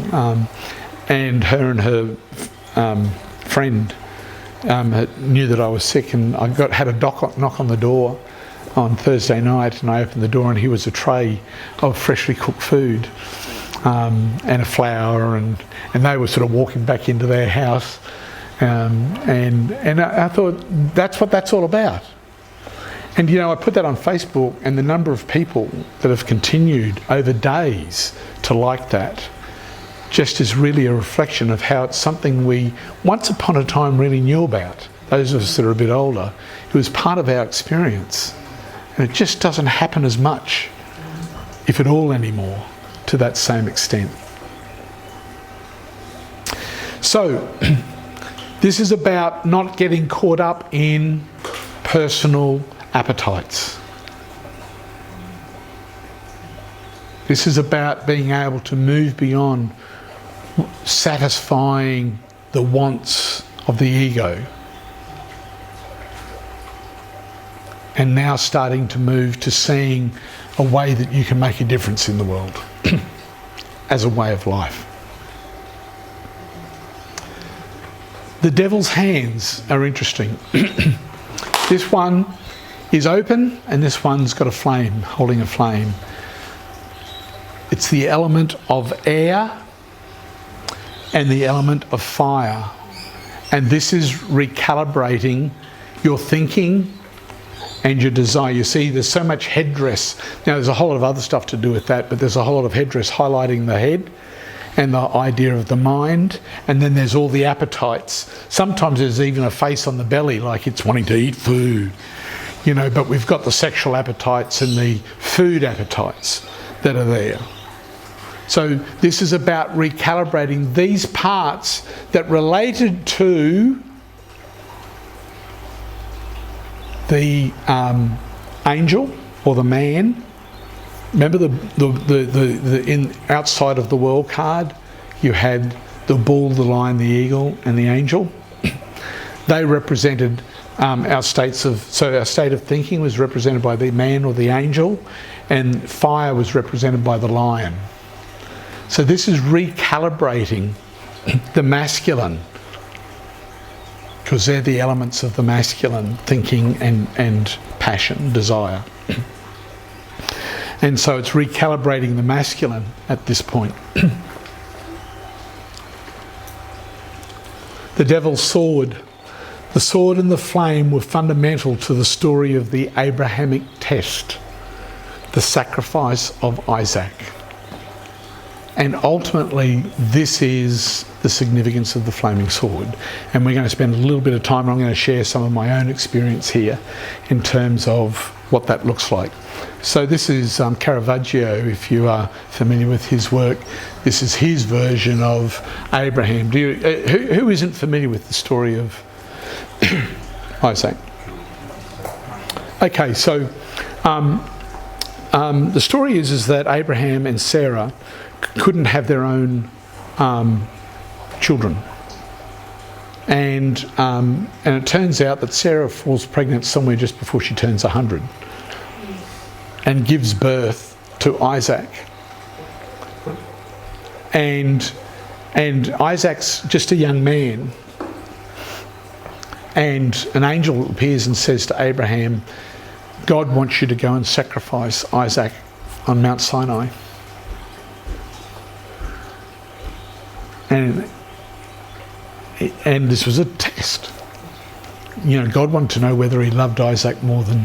And her and her friend knew that I was sick, and I had a knock on the door on Thursday night, and I opened the door and here was a tray of freshly cooked food and a flower, and they were sort of walking back into their house, and I thought that's what that's all about. And you know, I put that on Facebook, and the number of people that have continued over days to like that just is really a reflection of how it's something we once upon a time really knew about. Those of us that are a bit older, it was part of our experience. And it just doesn't happen as much, if at all anymore, to that same extent. So, this is about not getting caught up in personal appetites. This is about being able to move beyond satisfying the wants of the ego, and now starting to move to seeing a way that you can make a difference in the world as a way of life. The devil's hands are interesting. This one is open and this one's got a flame, holding a flame. It's the element of air and the element of fire. And this is recalibrating your thinking and your desire. You see, there's so much headdress. Now, there's a whole lot of other stuff to do with that, but there's a whole lot of headdress highlighting the head and the idea of the mind, and then there's all the appetites. Sometimes there's even a face on the belly, like it's wanting to eat food, you know, but we've got the sexual appetites and the food appetites that are there. So this is about recalibrating these parts that related to the angel or the man. Remember the in outside of the world card, you had the bull, the lion, the eagle, and the angel. They represented our states of. So our state of thinking was represented by the man or the angel, and fire was represented by the lion. So this is recalibrating the masculine, because they're the elements of the masculine: thinking and passion, desire. And so it's recalibrating the masculine at this point. The devil's sword. The sword and the flame were fundamental to the story of the Abrahamic test, the sacrifice of Isaac. And ultimately, this is the significance of the flaming sword. And we're going to spend a little bit of time, and I'm going to share some of my own experience here in terms of what that looks like. So this is Caravaggio, if you are familiar with his work. This is his version of Abraham. Who isn't familiar with the story of Isaac? Okay, so the story is that Abraham and Sarah couldn't have their own children. And it turns out that Sarah falls pregnant somewhere just before she turns 100 and gives birth to Isaac. And Isaac's just a young man. And an angel appears and says to Abraham, God wants you to go and sacrifice Isaac on Mount Sinai. And this was a test. You know, God wanted to know whether he loved Isaac more than...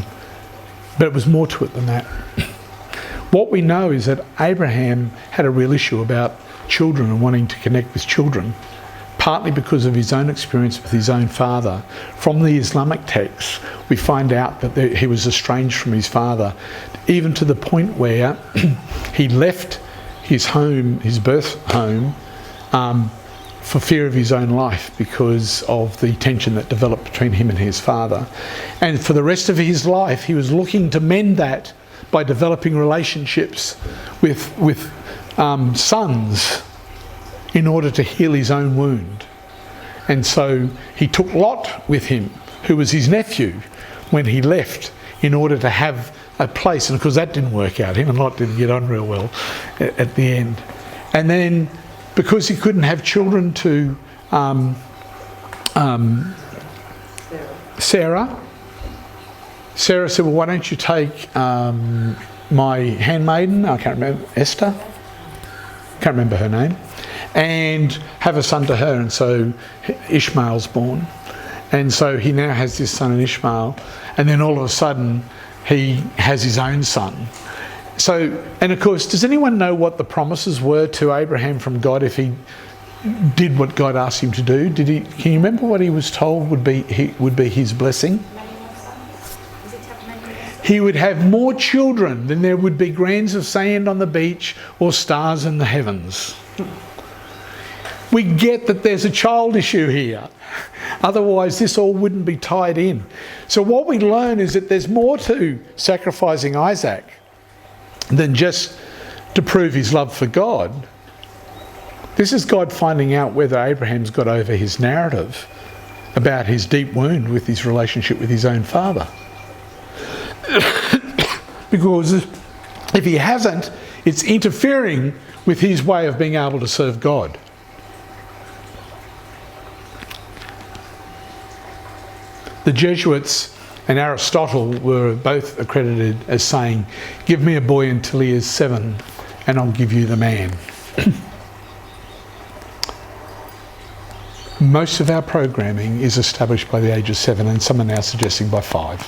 But it was more to it than that. What we know is that Abraham had a real issue about children and wanting to connect with children, partly because of his own experience with his own father. From the Islamic texts, we find out that he was estranged from his father, even to the point where he left his home, his birth home, for fear of his own life because of the tension that developed between him and his father. And for the rest of his life, he was looking to mend that by developing relationships with sons in order to heal his own wound. And so he took Lot with him, who was his nephew, when he left, in order to have a place. And of course that didn't work out. Him and Lot didn't get on real well at the end. And then, because he couldn't have children to Sarah said, well, why don't you take my handmaiden, I can't remember, Esther? Can't remember her name. And have a son to her. And so Ishmael's born. And so he now has this son in Ishmael. And then all of a sudden he has his own son. So, and of course, does anyone know what the promises were to Abraham from God if he did what God asked him to do? Can you remember what he was told would be his blessing? He would have more children than there would be grains of sand on the beach or stars in the heavens. We get that there's a child issue here. Otherwise, this all wouldn't be tied in. So what we learn is that there's more to sacrificing Isaac than just to prove his love for God. This is God finding out whether Abraham's got over his narrative about his deep wound with his relationship with his own father. Because if he hasn't, it's interfering with his way of being able to serve God. The Jesuits and Aristotle were both accredited as saying, give me a boy until he is 7 and I'll give you the man. Most of our programming is established by the age of 7, and some are now suggesting by 5.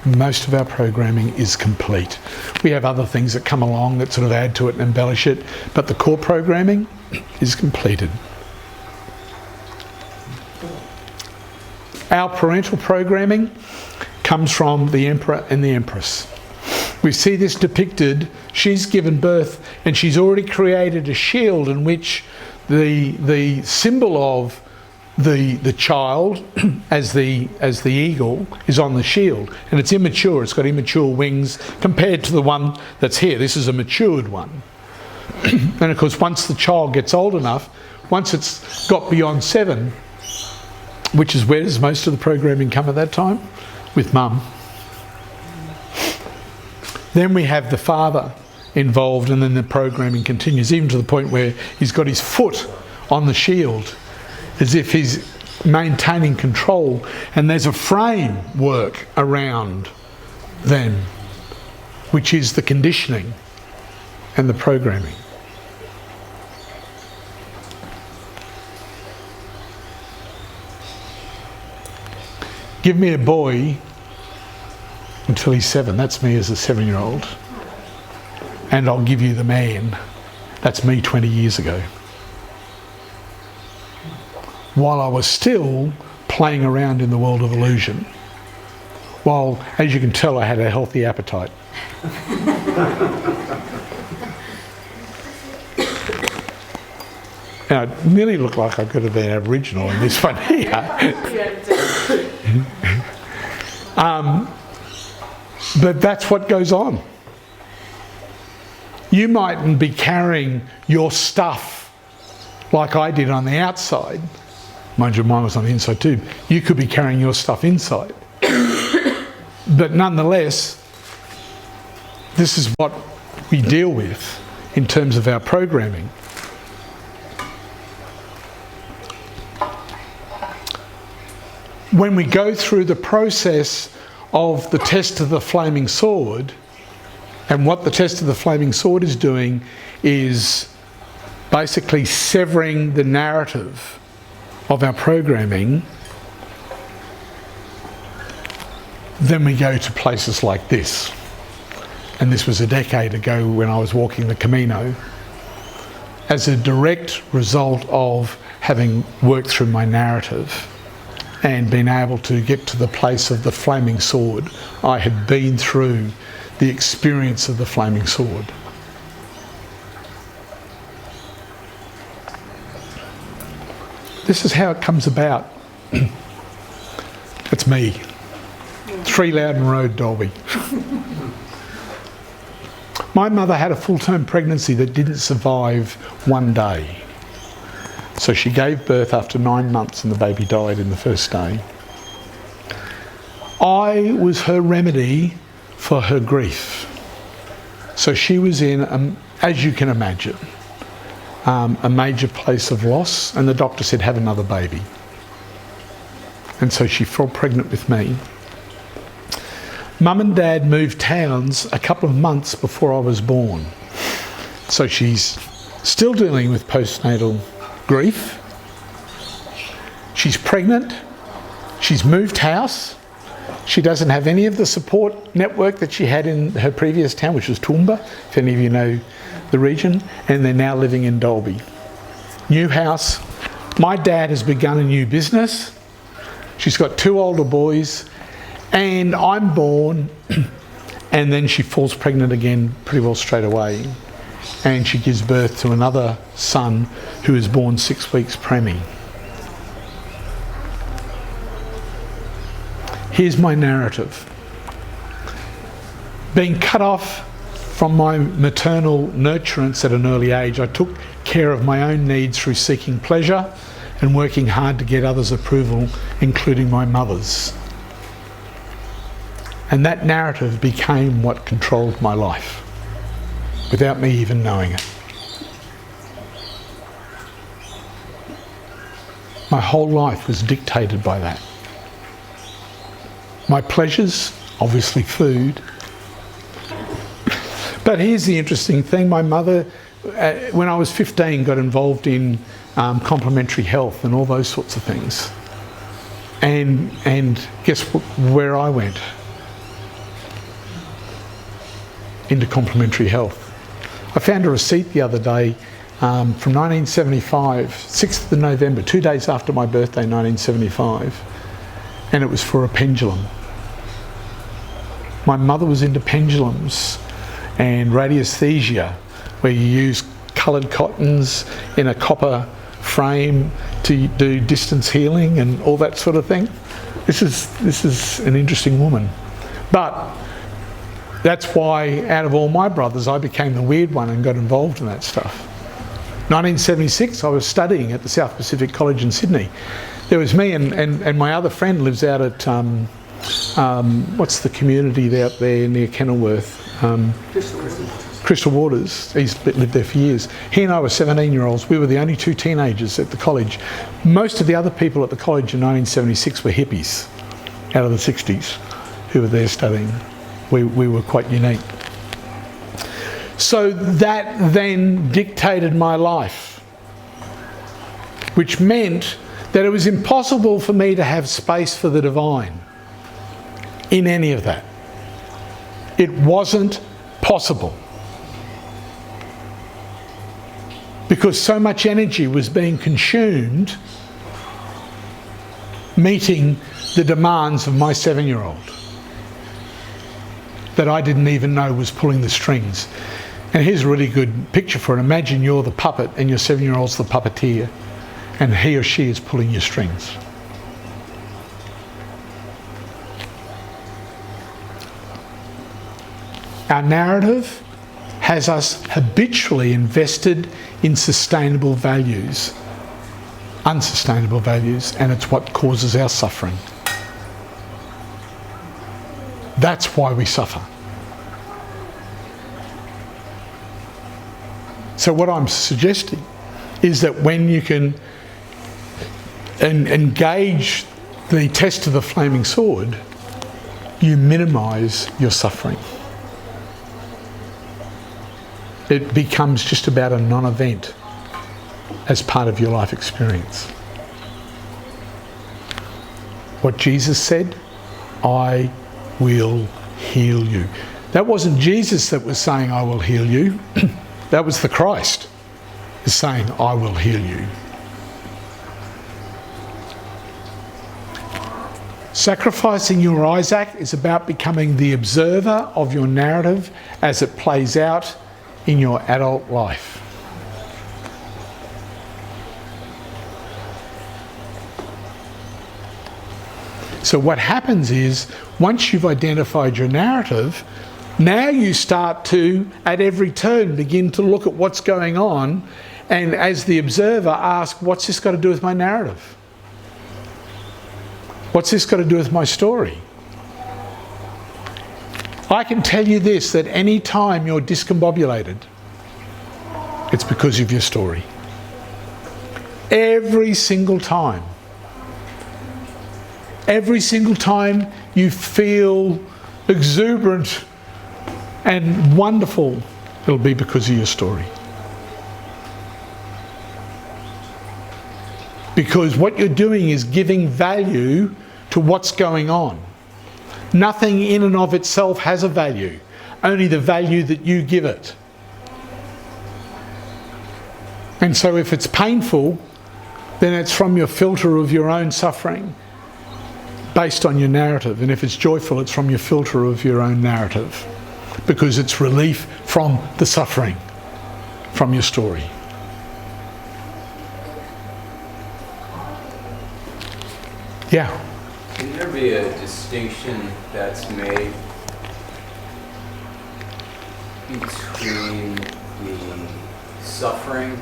most of our programming is complete. We have other things that come along that sort of add to it and embellish it, but the core programming is completed. Our parental programming comes from the Emperor and the Empress. We see this depicted. She's given birth and she's already created a shield in which the symbol of the child as the eagle is on the shield, and it's immature. It's got immature wings compared to the one that's here. This is a matured one. And of course, once the child gets old enough, once it's got beyond 7, which is where does most of the programming come at that time? With mum. Then we have the father involved, and then the programming continues, even to the point where he's got his foot on the shield, as if he's maintaining control, and there's a framework around them, which is the conditioning and the programming. Give me a boy until he's 7, that's me as a 7-year-old, and I'll give you the man, that's me 20 years ago. While I was still playing around in the world of illusion. While, as you can tell, I had a healthy appetite. Now, it nearly looked like I could have been Aboriginal in this one here. But that's what goes on. You mightn't be carrying your stuff like I did on the outside. Mind you, mine was on the inside too. You could be carrying your stuff inside. But nonetheless, this is what we deal with in terms of our programming. When we go through the process of the test of the flaming sword, and what the test of the flaming sword is doing is basically severing the narrative of our programming, then we go to places like this. And this was a decade ago when I was walking the Camino, as a direct result of having worked through my narrative and been able to get to the place of the flaming sword. I had been through the experience of the flaming sword. This is how it comes about. It's me. 3 Loudon Road, Dalby. My mother had a full-term pregnancy that didn't survive 1 day. So she gave birth after 9 months and the baby died in the first day. I was her remedy for her grief. So she was in, as you can imagine, a major place of loss, and the doctor said, have another baby. And so she fell pregnant with me. Mum and Dad moved towns a couple of months before I was born. So she's still dealing with postnatal grief. She's pregnant. She's moved house. She doesn't have any of the support network that she had in her previous town, which was Toowoomba, if any of you know the region, and they're now living in Dalby. New house. My dad has begun a new business. She's got 2 older boys, and I'm born, and then she falls pregnant again pretty well straight away, and she gives birth to another son who is born 6 weeks preemie. Here's my narrative. Being cut off from my maternal nurturance at an early age, I took care of my own needs through seeking pleasure and working hard to get others' approval, including my mother's. And that narrative became what controlled my life, without me even knowing it. My whole life was dictated by that. My pleasures, obviously food. But here's the interesting thing. My mother, when I was 15, got involved in complementary health and all those sorts of things. And guess where I went? into complementary health. I found a receipt the other day from 1975, 6th of November, 2 days after my birthday, 1975, and it was for a pendulum. My mother was into pendulums and radiesthesia, where you use coloured cottons in a copper frame to do distance healing and all that sort of thing. This is an interesting woman. But that's why out of all my brothers I became the weird one and got involved in that stuff. 1976 I was studying at the South Pacific College in Sydney. There was me and my other friend lives out at what's the community out there near Kenilworth? Crystal Waters. He's lived there for years. He and I were 17-year-olds. We were the only 2 teenagers at the college. Most of the other people at the college in 1976 were hippies out of the 60s who were there studying. We were quite unique. So that then dictated my life, which meant that it was impossible for me to have space for the divine in any of that. It wasn't possible. Because so much energy was being consumed meeting the demands of my 7-year-old that I didn't even know was pulling the strings. And here's a really good picture for it. Imagine you're the puppet and your 7-year-old's the puppeteer, and he or she is pulling your strings. Our narrative has us habitually invested in sustainable values, unsustainable values, and it's what causes our suffering. That's why we suffer. So what I'm suggesting is that when you can engage the test of the flaming sword, you minimise your suffering. It becomes just about a non-event as part of your life experience. What Jesus said, I will heal you. That wasn't Jesus that was saying, I will heal you. That was the Christ is saying, I will heal you. Sacrificing your Isaac is about becoming the observer of your narrative as it plays out in your adult life. So what happens is, once you've identified your narrative, now you start to, at every turn, begin to look at what's going on, and as the observer ask, what's this got to do with my narrative? What's this got to do with my story? I can tell you this, that any time you're discombobulated, it's because of your story. Every single time. Every single time you feel exuberant and wonderful, it'll be because of your story. Because what you're doing is giving value to what's going on. Nothing in and of itself has a value, only the value that you give it. And so if it's painful, then it's from your filter of your own suffering, based on your narrative. And if it's joyful, it's from your filter of your own narrative, because it's relief from the suffering, from your story. Yeah. Can there be a distinction that's made between the suffering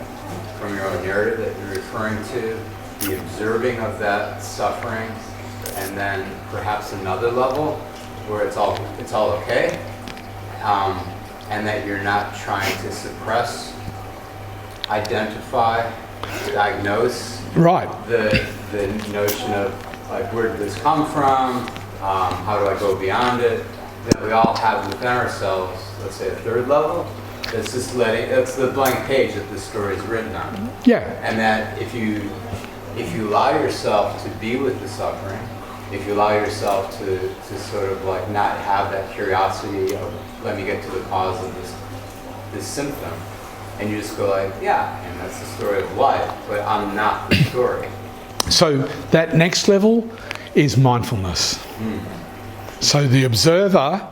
from your own narrative that you're referring to, the observing of that suffering, and then perhaps another level where it's all okay, and that you're not trying to suppress, identify, diagnose Right. the notion of, like, where did this come from? How do I go beyond it? That we all have within ourselves, let's say a third level. That's just that's the blank page that this story is written on. Yeah. And that if you allow yourself to be with the suffering, if you allow yourself to sort of like not have that curiosity of let me get to the cause of this symptom. And you just go like, yeah, and that's the story of life, but I'm not the story. So that next level is mindfulness. So the observer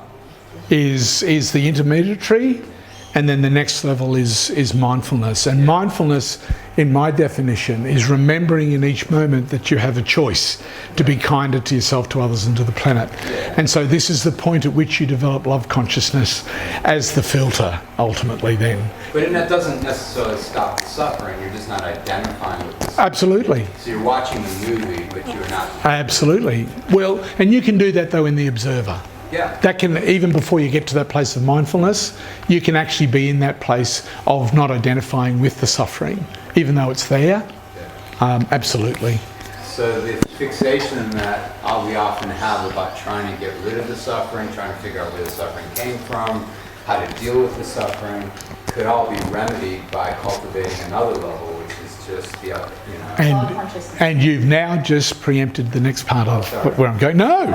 is the intermediary, and then the next level is mindfulness. And mindfulness, in my definition, is remembering in each moment that you have a choice to be kinder to yourself, to others, and to the planet. And so this is the point at which you develop love consciousness as the filter, ultimately then. But that doesn't necessarily stop the suffering, you're just not identifying with the suffering. Absolutely. So you're watching the movie, but you're not. Absolutely. Well, and you can do that though in the observer. Yeah. That can, even before you get to that place of mindfulness, you can actually be in that place of not identifying with the suffering, even though it's there. Absolutely. So the fixation that we often have about trying to get rid of the suffering, trying to figure out where the suffering came from, how to deal with the suffering, could all be remedied by cultivating another level, which is just the other, you know. And you've now just preempted the next part of where I'm going. No!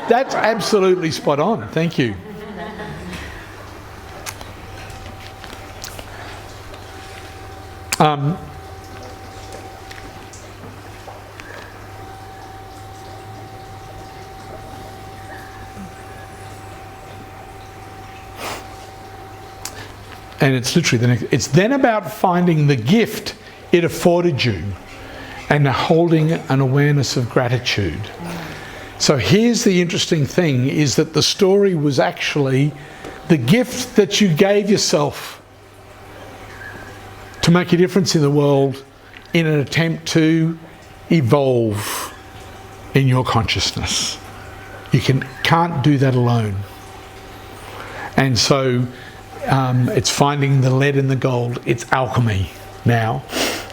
That's absolutely spot on. Thank you. And it's literally the next. It's then about finding the gift it afforded you and holding an awareness of gratitude. So here's the interesting thing, is that the story was actually the gift that you gave yourself to make a difference in the world in an attempt to evolve in your consciousness. You can't do that alone. And so it's finding the lead in the gold. It's alchemy now.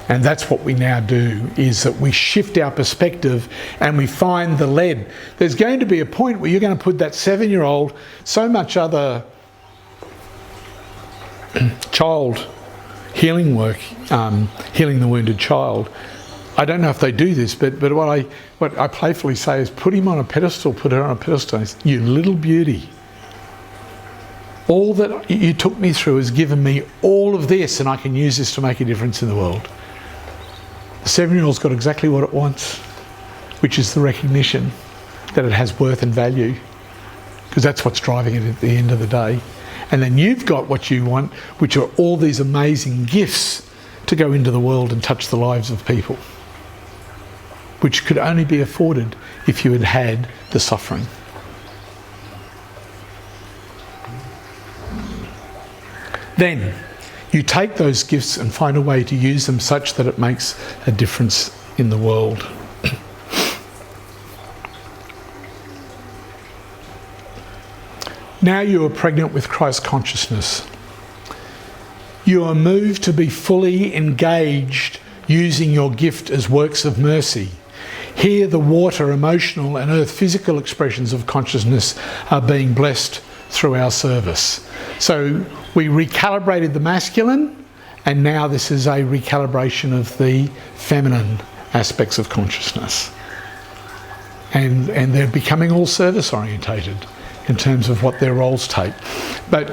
And that's what we now do, is that we shift our perspective and we find the lead. There's going to be a point where you're going to put that 7-year-old, so much other child healing work, healing the wounded child. I don't know if they do this, but what I playfully say is put him on a pedestal, put her on a pedestal. You little beauty. All that you took me through has given me all of this, and I can use this to make a difference in the world. The 7-year-old's got exactly what it wants, which is the recognition that it has worth and value, because that's what's driving it at the end of the day. And then you've got what you want, which are all these amazing gifts to go into the world and touch the lives of people, which could only be afforded if you had had the suffering. Then you take those gifts and find a way to use them such that it makes a difference in the world. Now you are pregnant with Christ consciousness. You are moved to be fully engaged using your gift as works of mercy. Here the water, emotional and earth physical expressions of consciousness are being blessed through our service. So we recalibrated the masculine, and now this is a recalibration of the feminine aspects of consciousness. And they're becoming all service orientated in terms of what their roles take. But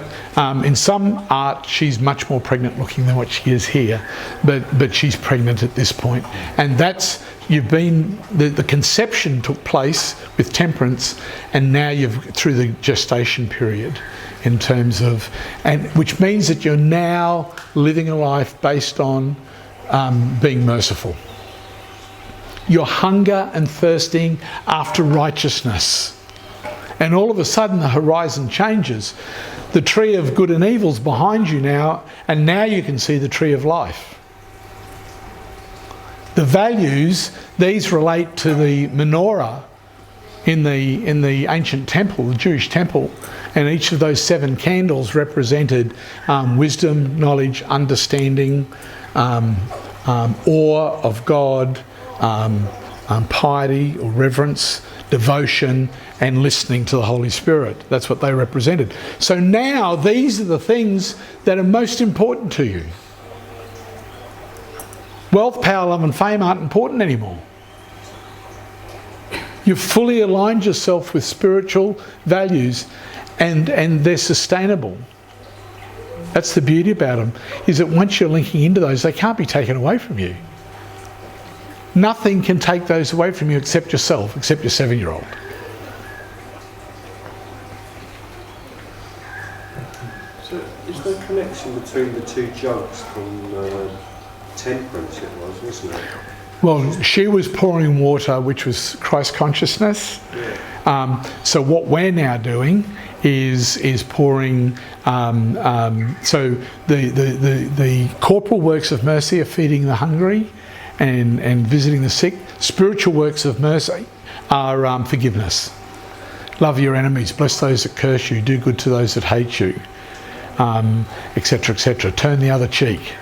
in some art, she's much more pregnant looking than what she is here, but she's pregnant at this point. And that's, the conception took place with Temperance, and now you've, through the gestation period, in terms of, and which means that you're now living a life based on being merciful. You're hunger and thirsting after righteousness. And all of a sudden the horizon changes. The tree of good and evil's behind you now, and now you can see the tree of life. The values, these relate to the menorah in the ancient temple, the Jewish temple, and each of those 7 candles represented wisdom, knowledge, understanding, awe of God, piety or reverence, devotion, and listening to the Holy Spirit. That's what they represented. So now these are the things that are most important to you. Wealth, power, love and fame aren't important anymore. You've fully aligned yourself with spiritual values, and they're sustainable. That's the beauty about them, is that once you're linking into those, they can't be taken away from you. Nothing can take those away from you except yourself, except your 7-year-old. So is there a connection between the two jugs from Temperance it was, wasn't it? Well, she was pouring water, which was Christ consciousness. Yeah. So what we're now doing is pouring. So the corporal works of mercy are feeding the hungry, and visiting the sick. Spiritual works of mercy are forgiveness. Love your enemies, bless those that curse you, do good to those that hate you, etc., etc. Turn the other cheek.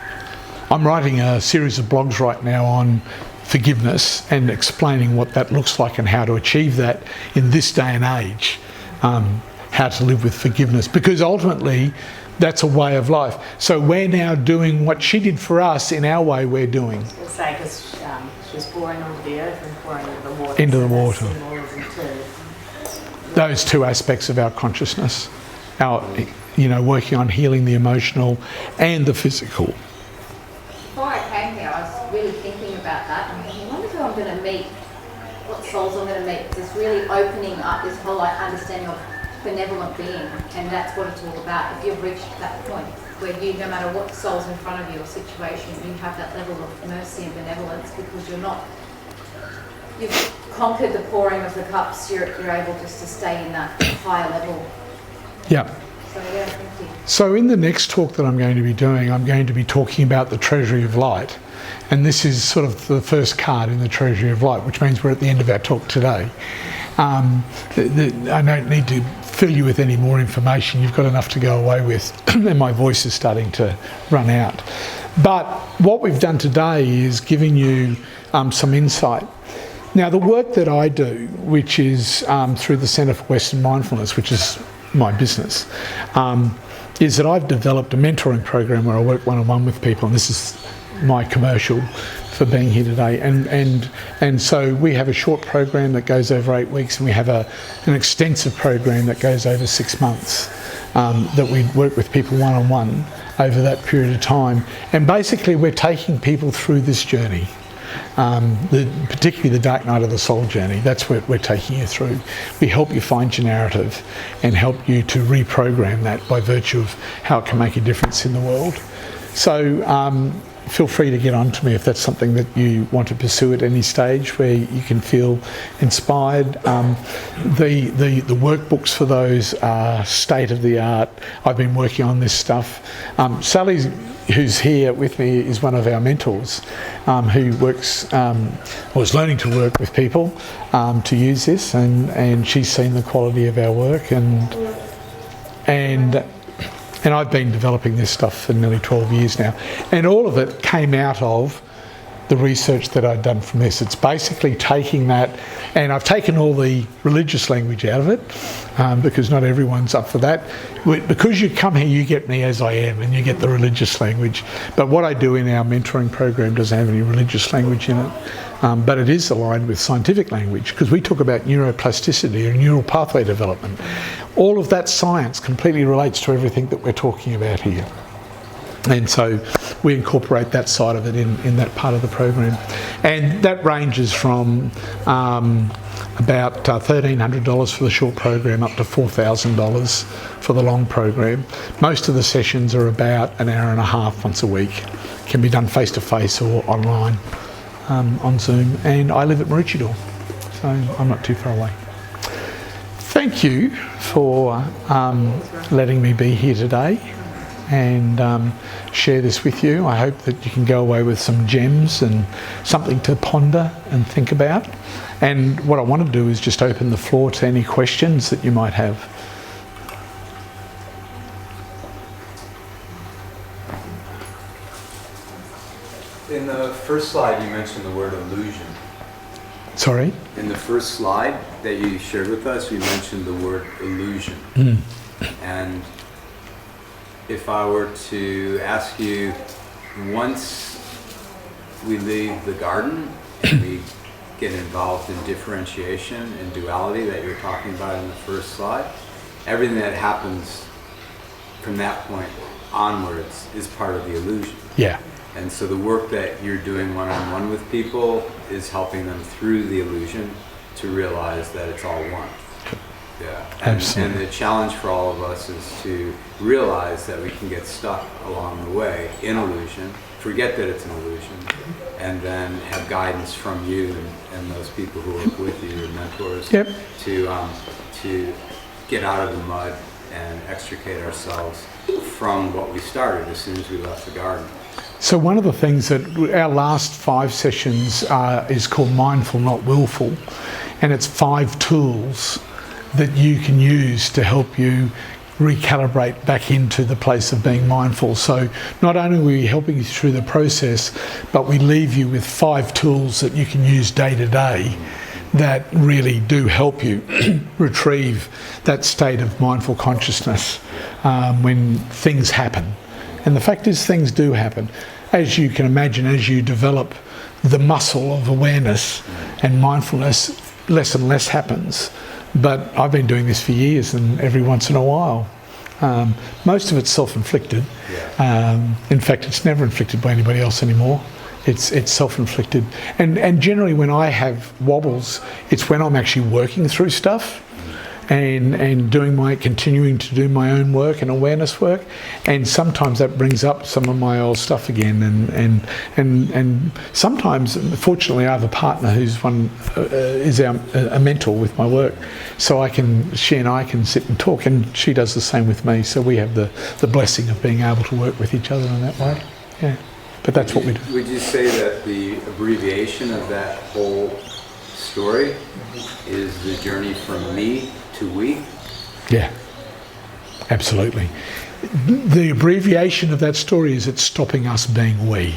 I'm writing a series of blogs right now on forgiveness and explaining what that looks like and how to achieve that in this day and age, how to live with forgiveness, because ultimately that's a way of life. So we're now doing what she did for us in our way we're doing. I was going to say, because she's pouring onto the earth and pouring into the water. Into the so water. that's symbolism too. Those two aspects of our consciousness, our, working on healing the emotional and the physical. Before I came here, I was really thinking about that and thinking, I wonder who I'm going to meet, what souls I'm going to meet. It's really opening up this whole understanding of benevolent being, and that's what it's all about. If you've reached that point where you, no matter what soul's in front of you or situation, you have that level of mercy and benevolence because you've conquered the pouring of the cups, you're able just to stay in that higher level. Yeah. So yeah, thank you. So in the next talk that I'm going to be doing, I'm going to be talking about the Treasury of Light. And this is sort of the first card in the Treasury of Light, which means we're at the end of our talk today. I don't need to fill you with any more information. You've got enough to go away with, and my voice is starting to run out. But what we've done today is giving you some insight. Now, the work that I do, which is through the Centre for Western Mindfulness, which is my business, is that I've developed a mentoring program where I work one-on-one with people, and this is my commercial for being here today. And so we have a short program that goes over 8 weeks, and we have an extensive program that goes over 6 months that we work with people one-on-one over that period of time. And basically we're taking people through this journey. Particularly the dark night of the soul journey, that's what we're taking you through. We help you find your narrative and help you to reprogram that by virtue of how it can make a difference in the world. So feel free to get on to me if that's something that you want to pursue at any stage where you can feel inspired. The workbooks for those are state of the art. I've been working on this stuff. Sally, who's here with me, is one of our mentors who works, or is learning to work with people to use this, and she's seen the quality of our work, and I've been developing this stuff for nearly 12 years now, and all of it came out of the research that I'd done from this. It's basically taking that, and I've taken all the religious language out of it because not everyone's up for that. Because you come here, you get me as I am, and you get the religious language. But what I do in our mentoring program doesn't have any religious language in it, but it is aligned with scientific language, because we talk about neuroplasticity and neural pathway development. All of that science completely relates to everything that we're talking about here. And so we incorporate that side of it in that part of the program. And that ranges from about $1,300 for the short program up to $4,000 for the long program. Most of the sessions are about an hour and a half once a week. Can be done face-to-face or online on Zoom. And I live at Maroochydore, so I'm not too far away. Thank you for letting me be here today and share this with you. I hope that you can go away with some gems and something to ponder and think about. And what I want to do is just open the floor to any questions that you might have. In the first slide, you mentioned the word illusion. Sorry? In the first slide that you shared with us, you mentioned the word illusion. And if I were to ask you, once we leave the garden and we get involved in differentiation and duality that you were talking about in the first slide, everything that happens from that point onwards is part of the illusion. Yeah. And so the work that you're doing one-on-one with people is helping them through the illusion to realize that it's all one. Yeah. And the challenge for all of us is to realize that we can get stuck along the way in illusion, forget that it's an illusion, and then have guidance from you and those people who work with you, your mentors, Yep. to get out of the mud and extricate ourselves from what we started as soon as we left the garden. So one of the things that our last 5 sessions is called Mindful Not Willful, and it's 5 tools that you can use to help you recalibrate back into the place of being mindful. So not only are we helping you through the process, but we leave you with 5 tools that you can use day to day that really do help you retrieve that state of mindful consciousness when things happen. And the fact is, things do happen. As you can imagine, as you develop the muscle of awareness and mindfulness, less and less happens. But I've been doing this for years, and every once in a while, most of it's self-inflicted. In fact, it's never inflicted by anybody else anymore. It's self-inflicted. And generally when I have wobbles, it's when I'm actually working through stuff and continuing to do my own work and awareness work. And sometimes that brings up some of my old stuff again. And sometimes, fortunately, I have a partner who's a mentor with my work. So she and I can sit and talk, and she does the same with me. So we have the blessing of being able to work with each other in that way. Yeah. But that's what we do. Would you say that the abbreviation of that whole story is the journey from me to we? Yeah, absolutely. The abbreviation of that story is it's stopping us being we.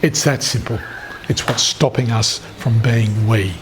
It's that simple. It's what's stopping us from being we.